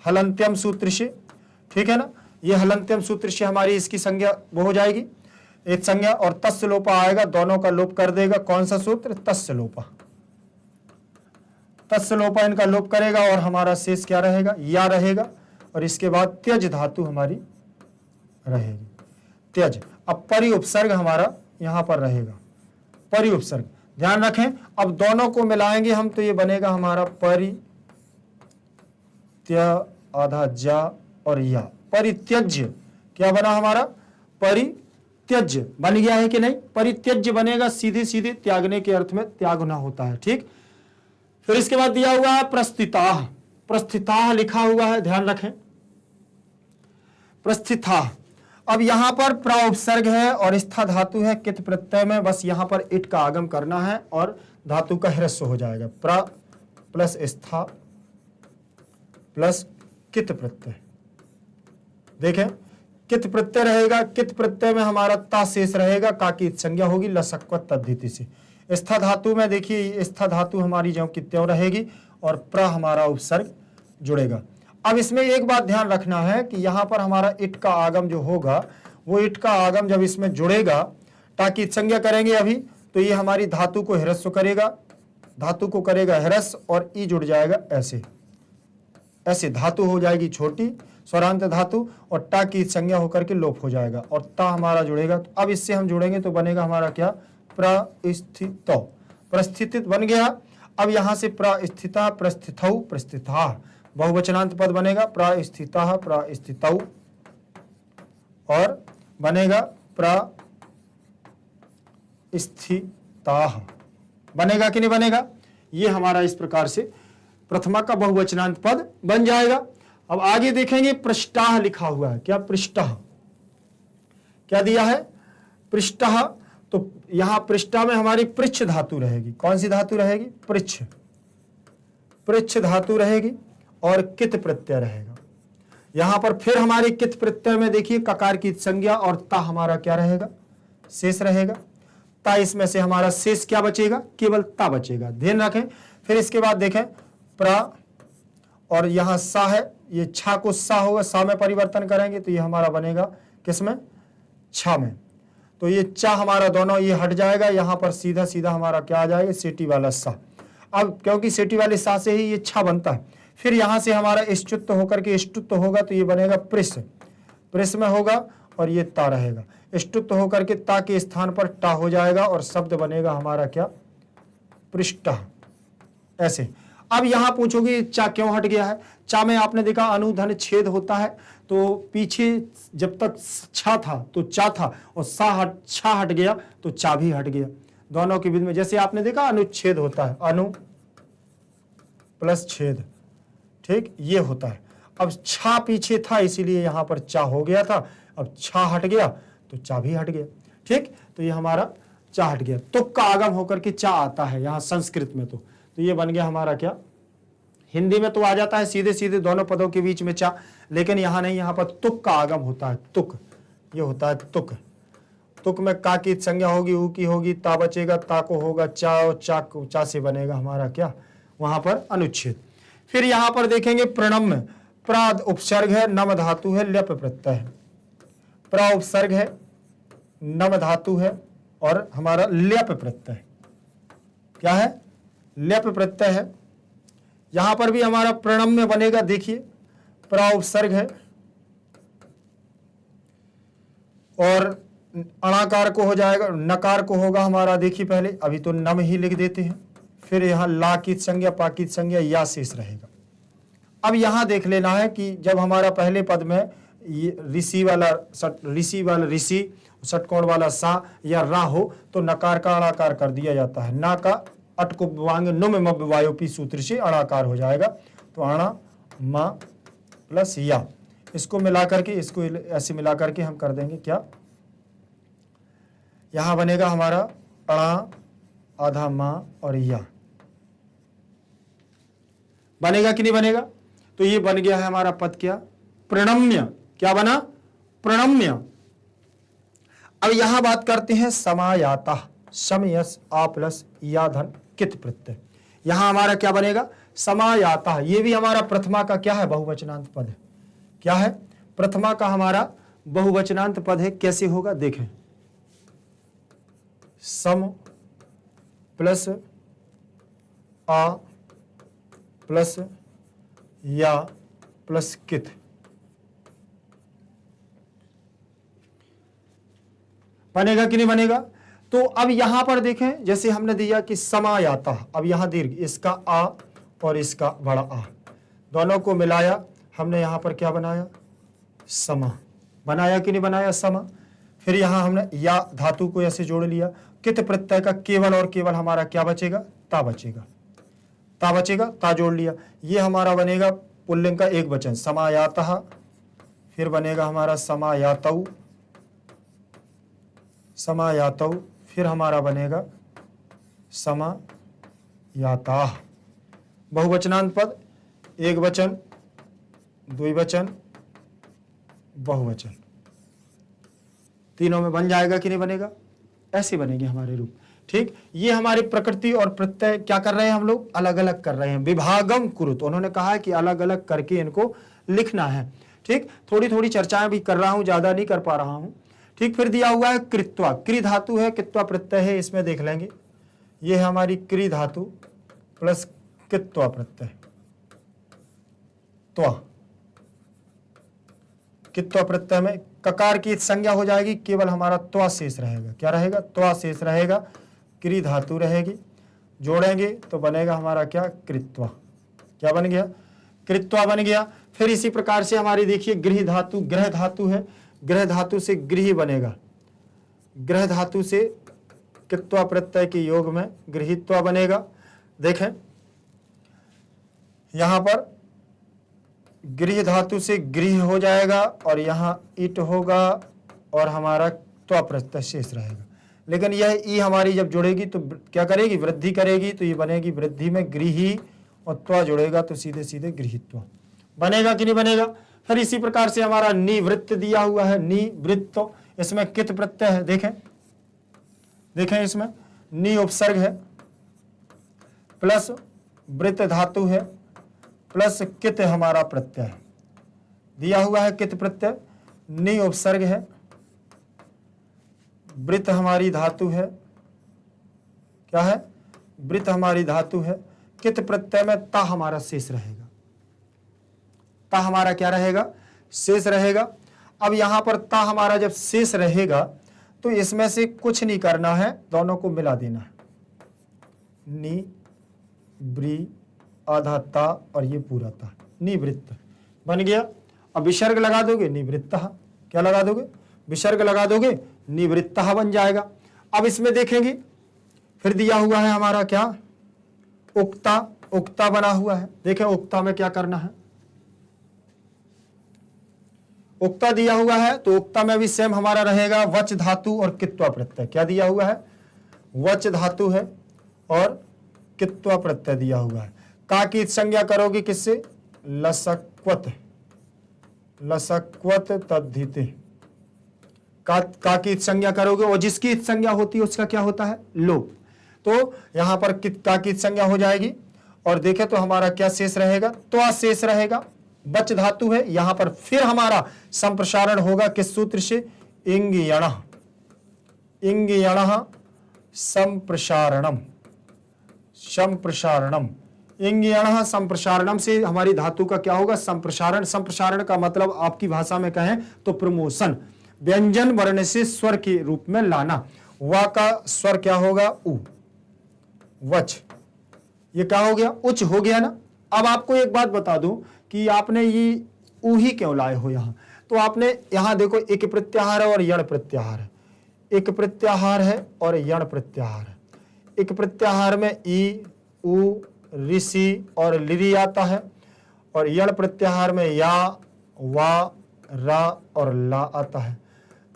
हलंत्यम सूत्र से। ठीक है ना, ये हलंत्यम सूत्र से हमारी इसकी संज्ञा वो हो जाएगी, एक संज्ञा, और तस्य लोपा आएगा, दोनों का लोप कर देगा। कौन सा सूत्र? तस्य लोपा। तस्य लोपा इनका लोप करेगा, और हमारा शेष क्या रहेगा? या रहेगा, और इसके बाद त्यज धातु हमारी रहेगी, त्यज। अब परि उपसर्ग हमारा यहां पर रहेगा, परि उपसर्ग, ध्यान रखें। अब दोनों को मिलाएंगे हम, तो ये बनेगा हमारा परि त्य आधा जा और या, परित्यज्य। क्या बना हमारा? परित्यज्य बन गया है कि नहीं? परित्यज्य बनेगा, सीधे सीधे त्यागने के अर्थ में त्याग होना होता है। ठीक, फिर इसके बाद दिया हुआ है प्रस्थिताः। प्रस्थिताः लिखा हुआ है, ध्यान रखें, प्रस्थिताः। अब यहां पर प्र उपसर्ग है और स्था धातु है कित प्रत्यय में, बस यहां पर इट का आगम करना है और धातु का ह्रस्व हो जाएगा। प्र प्लस स्था प्लस कित प्रत्यय। देखें, कित प्रत्यय रहेगा, कित प्रत्यय में हमारा ता शेष रहेगा, का की संज्ञा होगी लसक्वत तद्धिति से। स्था धातु में देखिए, स्था धातु हमारी ज्यों की त्यों रहेगी, और प्र हमारा उपसर्ग जुड़ेगा। अब इसमें एक बात ध्यान रखना है कि यहां पर हमारा इट का आगम जो होगा, वो इट का आगम जब इसमें जुड़ेगा, ताकि संज्ञा करेंगे अभी, तो ये हमारी धातु को ह्रस्व करेगा, धातु को करेगा ह्रस्व, और ई जुड़ जाएगा ऐसे, ऐसे धातु हो जाएगी छोटी स्वरांत धातु, और टा की संज्ञा होकर के लोप हो जाएगा, और ता हमारा जुड़ेगा। तो अब इससे हम जुड़ेंगे तो बनेगा हमारा क्या? प्रस्थितो, प्रस्थितित बन गया। अब यहां से प्रस्थिता, प्रस्थितौ, प्रस्थिता, बहुवचनांत पद बनेगा, प्रस्थिता, प्रस्थितौ, और बनेगा प्रस्थिताः। बनेगा कि नहीं बनेगा? ये हमारा इस प्रकार से प्रथमा का बहुवचनांत पद बन जाएगा। अब आगे देखेंगे, पृष्ठाः लिखा हुआ है। क्या? पृष्ठाः। क्या दिया है? पृष्ठाः। तो यहां पृष्ठा में हमारी पृच्छ धातु रहेगी। कौन सी धातु रहेगी? पृच्छ, पृच्छ धातु रहेगी, और कित प्रत्यय रहेगा। यहां पर फिर हमारी कित प्रत्यय में देखिए ककार की संज्ञा, और ता हमारा क्या रहेगा? शेष रहेगा। ता इसमें से हमारा शेष क्या बचेगा? केवल ता बचेगा, ध्यान रखें। फिर इसके बाद देखें प्र, और यहां सा है, ये छा को सा होगा, सा में परिवर्तन करेंगे तो ये हमारा बनेगा किसमें? छा में। तो ये चा हमारा दोनों ये हट जाएगा, यहां पर सीधा सीधा हमारा क्या आ जाएगा? सेटी वाला सा। अब क्योंकि सेटी वाले सा से ही ये छा बनता है, फिर यहां से हमारा इष्टुत्व होकर के इष्टुत्व होगा तो ये बनेगा प्रिस, प्रिस में होगा और ये ता रहेगा। इष्टुत्व होकर के ता के स्थान पर टा हो जाएगा और शब्द बनेगा हमारा क्या, पृष्ठा, ऐसे। अब यहां पूछोगे चा क्यों हट गया है। चा में आपने देखा अनुधन छेद होता है, तो पीछे जब तक छा था तो चा था और छा हट गया तो चा भी हट गया। दोनों के बीच में जैसे आपने देखा अनुच्छेद होता है, अनु प्लस छेद, ठीक, ये होता है। अब छा पीछे था इसीलिए यहां पर चा हो गया था, अब छा हट गया तो चा भी हट गया, ठीक। तो ये हमारा चा हट गया। तुक का आगम होकर के चा आता है यहां संस्कृत में, तो ये बन गया हमारा क्या, हिंदी में तो आ जाता है सीधे सीधे दोनों पदों के बीच में चा, लेकिन यहां नहीं, यहां पर तुक का आगम होता है, तुक, ये होता है तुक। तुक में का की संज्ञा होगी, ऊ की होगी, ता बचेगा, ता को होगा चा और चा से बनेगा हमारा क्या, वहां पर अनुच्छेद। फिर यहां पर देखेंगे प्रणम्य, प्राद उपसर्ग है, नम धातु है, ल्यप प्रत्यय है। प्रा उपसर्ग है, नम धातु है और हमारा ल्यप प्रत्यय क्या है, ल्यप प्रत्यय है। यहां पर भी हमारा प्रणम्य बनेगा, देखिए प्रा उपसर्ग है और अणाकार को हो जाएगा, नकार को होगा हमारा, देखिए पहले अभी तो नम ही लिख देते हैं, फिर यहां ला की संज्ञा, पा की संज्ञा, या शेष रहेगा। अब यहां देख लेना है कि जब हमारा पहले पद में ऋषि वाला ऋषि, षटकोण वाला सा या रा हो तो नकार का अणाकार कर दिया जाता है। ना का अटको वांग नुम मब वायोपी सूत्र से अणाकार हो जाएगा, तो अणा मा प्लस या, इसको मिला करके, इसको ऐसे मिला करके हम कर देंगे क्या, यहां बनेगा हमारा अणा आधा मा और या, बनेगा कि नहीं बनेगा। तो ये बन गया है हमारा पद क्या, प्रणम्य, क्या बना, प्रणम्य। अब यहां बात करते हैं समायाता, सम यस आ प्लस या धन कित प्रत्यय, यहां हमारा क्या बनेगा, समायाता। ये भी हमारा प्रथमा का क्या है, बहुवचनांत पद है, क्या है, प्रथमा का हमारा बहुवचनांत पद है। कैसे होगा देखें, सम प्लस आ प्लस या प्लस कित, बनेगा कि नहीं बनेगा। तो अब यहां पर देखें, जैसे हमने दिया कि समायाता, अब यहां दीर्घ, इसका आ और इसका बड़ा आ दोनों को मिलाया हमने, यहां पर क्या बनाया, समा, बनाया कि नहीं बनाया, समा। फिर यहां हमने या धातु को ऐसे जोड़ लिया, कित प्रत्यय का केवल और केवल हमारा क्या बचेगा, ता बचेगा, ता बचेगा, ता जोड़ लिया, ये हमारा बनेगा पुल्लिंग का एक वचन समायातः। फिर बनेगा हमारा समायातौ, समायातौ, फिर हमारा बनेगा समायाताः। बहुवचनांत पद, एक वचन, द्विवचन, बहुवचन, तीनों में बन जाएगा कि नहीं बनेगा, ऐसे बनेंगे हमारे रूप, ठीक। ये हमारी प्रकृति और प्रत्यय क्या कर रहे हैं, हम लोग अलग अलग कर रहे हैं, विभागम कुरुत, उन्होंने कहा है कि अलग अलग करके इनको लिखना है, ठीक। थोड़ी थोड़ी चर्चाएं भी कर रहा हूं, ज्यादा नहीं कर पा रहा हूं, ठीक। फिर दिया हुआ है कृत्वा, क्रि धातु है, कित्वा प्रत्यय है, इसमें देख लेंगे, ये है हमारी क्रि धातु प्लस कित्वा प्रत्यय, त्वा, कित्वा प्रत्यय में ककार की संज्ञा हो जाएगी, केवल हमारा त्वा शेष रहेगा, क्या रहेगा, त्वा शेष रहेगा, क्रि धातु रहेगी, जोड़ेंगे तो बनेगा हमारा क्या, कृत्वा, क्या बन गया, कृत्वा बन गया। फिर इसी प्रकार से हमारी देखिए गृह धातु, ग्रह धातु है, ग्रह धातु से गृह बनेगा, ग्रह धातु से कित्वा प्रत्यय के योग में गृहीत्वा बनेगा। देखें यहां पर गृह धातु से गृह हो जाएगा और यहां इट होगा और हमारा त्वा प्रत्यय शेष रहेगा, लेकिन यह ई हमारी जब जुड़ेगी तो क्या करेगी, वृद्धि करेगी, तो ये बनेगी वृद्धि में गृही और त्वा जुड़ेगा तो सीधे सीधे गृहीत्वा, बनेगा कि नहीं बनेगा। फिर इसी प्रकार से हमारा निवृत्त दिया हुआ है, निवृत्त, इसमें कित प्रत्यय है, देखें देखें, इसमें नि उपसर्ग है प्लस वृत्त धातु है प्लस कित हमारा प्रत्यय है, दिया हुआ है कित प्रत्यय, नि उपसर्ग है, वृत्त हमारी धातु है, क्या है, वृत्त हमारी धातु है, कित प्रत्यय में ता हमारा शेष रहेगा, ता हमारा क्या रहेगा, शेष रहेगा। अब यहां पर ता हमारा जब शेष रहेगा तो इसमें से कुछ नहीं करना है, दोनों को मिला देना है, नी ब्री आधा ता और ये पूरा ता, निवृत्त बन गया। अब विसर्ग लगा दोगे निवृत्तः, क्या लगा दोगे, विसर्ग लगा दोगे निवृत्तः बन जाएगा। अब इसमें देखेंगे फिर दिया हुआ है हमारा क्या, उक्ता, उक्ता बना हुआ है। देखें उक्ता में क्या करना है, उक्ता दिया हुआ है तो उक्ता में भी सेम हमारा रहेगा वच धातु और कित्वा प्रत्यय। क्या दिया हुआ है, वच धातु है और कित्वा प्रत्यय दिया हुआ है। का की संज्ञा करोगे किससे, लसक्वत, लसक्वत तद्धिते, का की संज्ञा करोगे और जिसकी संज्ञा होती है उसका क्या होता है, लोप। तो यहां पर का की संज्ञा हो जाएगी और देखें तो हमारा क्या शेष रहेगा, तो शेष रहेगा, बच धातु है। यहां पर फिर हमारा संप्रसारण होगा किस सूत्र से, इंग यणः, इंग यणः संप्रसारणम, संप्रसारणम, इंग यणः संप्रसारणम से हमारी धातु का क्या होगा, संप्रसारण। संप्रसारण का मतलब आपकी भाषा में कहें तो प्रमोशन, व्यंजन वर्ण से स्वर के रूप में लाना। वा का स्वर क्या होगा, उ, वच, ये क्या हो गया, उच्च हो गया ना। अब आपको एक बात बता दूं कि आपने ये ऊ ही क्यों लाए हो यहां, तो आपने यहां देखो एक प्रत्याहार है और यण प्रत्याहार है, एक प्रत्याहार है और यण प्रत्याहार है। एक प्रत्याहार में ई, उ, ऋषि और लिरी आता है और यण प्रत्याहार में या, वा, रा और ला आता है।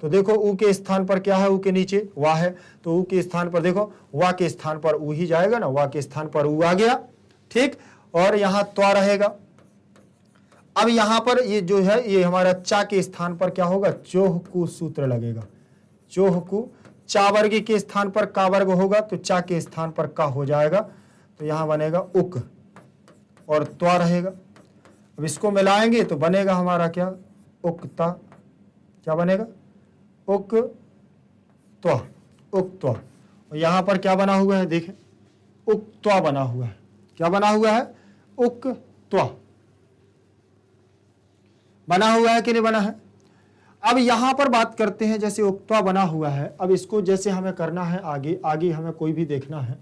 तो देखो ऊ के स्थान पर क्या है, ऊ के नीचे वा है, तो ऊ के स्थान पर देखो वा के स्थान पर ऊ ही जाएगा ना, वा के स्थान पर ऊ आ गया, ठीक। और यहां त्वा रहेगा। अब यहां पर ये जो है ये हमारा चा के स्थान पर क्या होगा, चोह कु सूत्र लगेगा, चोह कु। चा वर्ग के स्थान पर का वर्ग होगा तो चा के स्थान पर का हो जाएगा, तो यहां बनेगा उक और त्वा रहेगा। अब इसको मिलाएंगे तो बनेगा हमारा क्या, उक्ता, क्या बनेगा, उक त्वा, उक्त्वा। और यहां पर क्या बना हुआ है, देखें उक्त्वा बना हुआ है, क्या बना हुआ है, उक्त्वा बना हुआ है कि नहीं बना है। अब यहां पर बात करते हैं, जैसे उक्त्वा बना हुआ है, अब इसको जैसे हमें करना है आगे, आगे हमें कोई भी देखना है।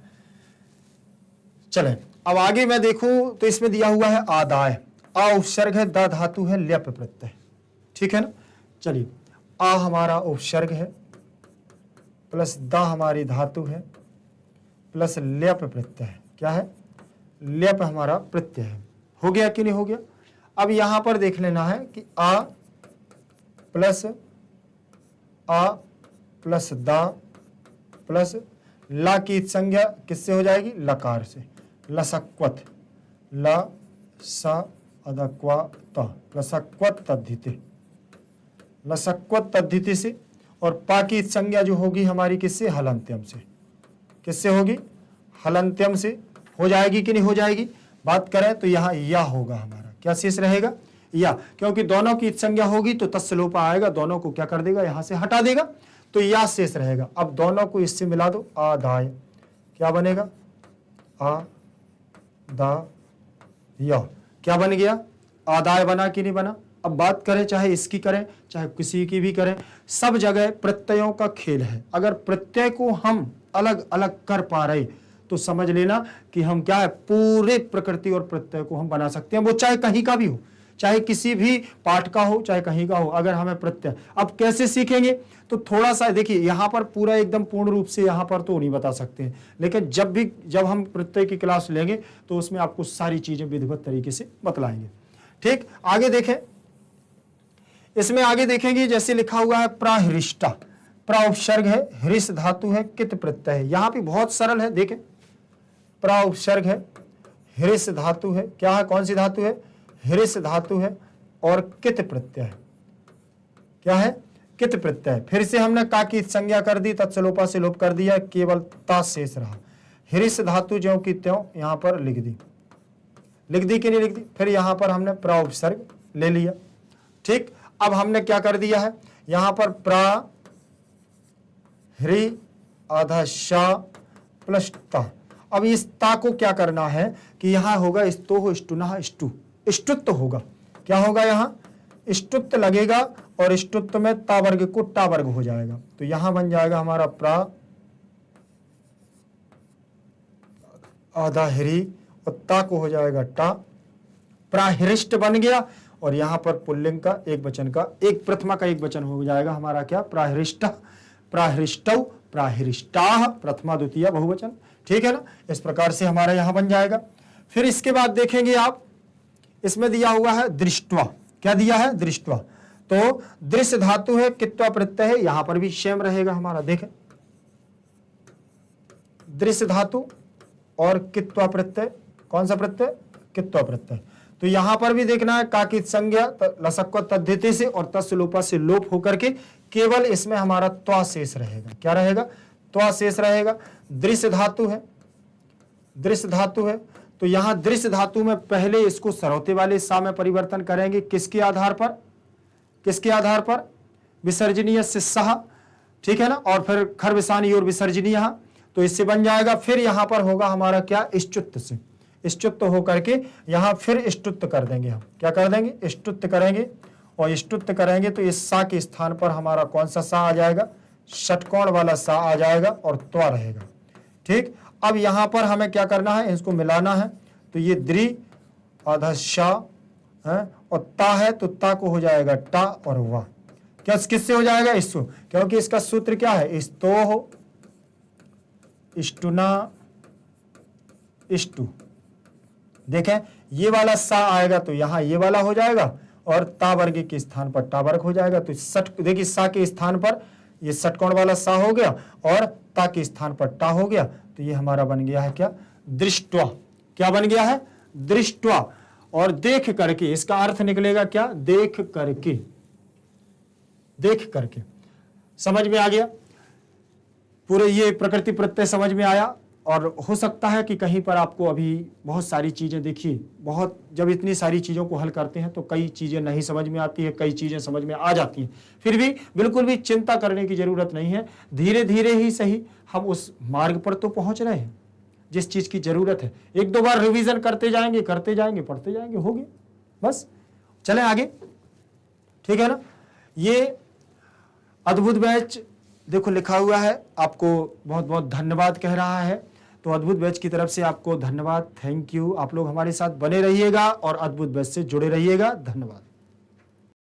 चलें अब आगे मैं देखूं तो इसमें दिया हुआ है आदाय, आ उपसर्ग है, द धातु है, ल्यप प्रत्यय, ठीक है ना। चलिए आ हमारा उपसर्ग है प्लस द हमारी धातु है प्लस ल्यप प्रत्यय है, क्या है, ल्यप हमारा प्रत्यय है। हो गया कि नहीं हो गया। अब यहां पर देख लेना है कि आ प्लस दा प्लस ला की संज्ञा किससे हो जाएगी, लकार से, लसक्वत, ल सा अदक्वा त, लसक्वत तद्धिते, लसक्वत तद्धिते से। और पा की संज्ञा जो होगी हमारी किससे, हलंत्यम से, किससे होगी, हलंत्यम से हो जाएगी कि नहीं हो जाएगी। बात करें तो यहाँ या होगा हमारा, क्या शेष रहेगा, या, क्योंकि दोनों की संज्ञा होगी तो तत्सलोपा आएगा, दोनों को क्या कर देगा, यहां से हटा देगा, तो या शेष रहेगा। अब दोनों को इससे मिला दो, आदाय, क्या बनेगा, आ दा या, क्या बन गया, आदाय बना कि नहीं बना। अब बात करें चाहे इसकी करें चाहे किसी की भी करें, सब जगह प्रत्ययों का खेल है। अगर प्रत्यय को हम अलग अलग कर पा रहे तो समझ लेना कि हम क्या है, पूरे प्रकृति और प्रत्यय को हम बना सकते हैं, वो चाहे कहीं का भी हो, चाहे किसी भी पाठ का हो, चाहे कहीं का हो, अगर हमें प्रत्यय। अब कैसे सीखेंगे, तो थोड़ा सा देखिए, यहां पर पूरा एकदम पूर्ण रूप से यहां पर तो नहीं बता सकते हैं, लेकिन जब हम प्रत्यय की क्लास लेंगे तो उसमें आपको सारी चीजें विधिवत तरीके से बतलाएंगे, ठीक। आगे देखें, इसमें आगे देखेंगे जैसे लिखा हुआ है प्राहृष्टा, प्रा उपसर्ग है, हृष धातु है, कित प्रत्यय है। यहां भी बहुत सरल है, देखें प्रा उपसर्ग है, हृष धातु है, क्या है, कौन सी धातु है, हृष धातु है और कित प्रत्यय है, क्या है, कित प्रत्यय। फिर से हमने का की संज्ञा कर दी, तत्सलोपा से लोप कर दिया, केवल ता शेष रहा। हृष धातु ज्यों की त्यों यहां पर लिख दी कि नहीं लिख दी। फिर यहां पर हमने प्रा उपसर्ग ले लिया, ठीक। अब हमने क्या कर दिया है, यहां पर प्रा हृ आधा शा प्लस ता। अब इस ता को क्या करना है कि यहां होगा स्तो हो, स्टुना, स्टु, स्टुत्व होगा, क्या होगा, यहाँ इष्टुत्व लगेगा और इष्टुत्व में ता वर्ग को टा वर्ग हो जाएगा, तो यहां बन जाएगा हमारा प्रा आधा हिरी और ता को हो जाएगा टा, प्राहिरिष्ट बन गया। और यहां पर पुल्लिंग का एक वचन का एक प्रथमा का एक वचन हो जाएगा हमारा क्या, प्राहिरिष्ट, प्राहिरिष्टौ, प्राहिरिष्टाः, प्रथमा द्वितीय बहुवचन, ठीक है ना। इस प्रकार से हमारा यहां बन जाएगा। फिर इसके बाद देखेंगे आप, इसमें दिया हुआ है दृष्टवा, क्या दिया है, दृष्टवा। तो दृश्य धातु है, कित्वा प्रत्यय है, यहां पर भी सेम रहेगा हमारा। देखें, दृश्य धातु और कित्वा प्रत्यय, कौन सा प्रत्यय, कित्वा प्रत्यय। तो यहां पर भी देखना है काकित संज्ञा लसक्व तद्धिति से और तस्य लोपा से लोप होकर के केवल इसमें हमारा त्वा शेष रहेगा। क्या रहेगा, त्वा शेष रहेगा। दृश्य धातु है, दृश्य धातु है, तो यहां दृश्य धातु में पहले इसको सरौते वाले सा में परिवर्तन करेंगे, किसके आधार पर, किसके आधार पर, विसर्जनीय से सह, ठीक है ना, और फिर खर विसानी और विसर्जनीय, तो इससे बन जाएगा। फिर यहां पर होगा हमारा क्या, इष्टुत्व से, इष्टुत्व होकर के यहां फिर इष्टुत्व कर देंगे हम, क्या कर देंगे, इष्टुत्व करेंगे। और इष्टुत्व करेंगे तो इस सा के स्थान पर हमारा कौन सा सा आ जाएगा, षटकोण वाला सा आ जाएगा और त्वा रहेगा, ठीक। अब यहां पर हमें क्या करना है, इसको मिलाना है, तो ये द्रि आधा शा है और ता है, तो ता को हो जाएगा टा और वाह, क्या किससे हो जाएगा, इसको, क्योंकि इसका सूत्र क्या है, इस्तो इष्टुना इष्टु। देखें, ये वाला सा आएगा तो यहां ये वाला हो जाएगा और ता वर्ग के स्थान पर टा वर्ग हो जाएगा। तो सट, देखिए सा के स्थान पर ये षटकोण वाला सा हो गया और ता के स्थान पर टा हो गया, तो ये हमारा बन गया है क्या, दृष्टवा। क्या बन गया है, दृष्टवा। और देख करके, इसका अर्थ निकलेगा क्या, देख करके, देख करके। समझ में आ गया, पूरे ये प्रकृति प्रत्यय समझ में आया। और हो सकता है कि कहीं पर आपको अभी बहुत सारी चीजें, देखिए बहुत, जब इतनी सारी चीजों को हल करते हैं तो कई चीजें नहीं समझ में आती है, कई चीजें समझ में आ जाती हैं। फिर भी बिल्कुल भी चिंता करने की जरूरत नहीं है, धीरे धीरे ही सही हम उस मार्ग पर तो पहुंच रहे हैं जिस चीज की जरूरत है। एक दो बार रिवीजन करते जाएंगे, करते जाएंगे, पढ़ते जाएंगे, हो गया बस, चले आगे, ठीक है ना। ये अद्भुत बैच देखो लिखा हुआ है, आपको बहुत बहुत धन्यवाद कह रहा है। तो अद्भुत बैच की तरफ से आपको धन्यवाद, थैंक यू। आप लोग हमारे साथ बने रहिएगा और अद्भुत बैच से जुड़े रहिएगा। धन्यवाद।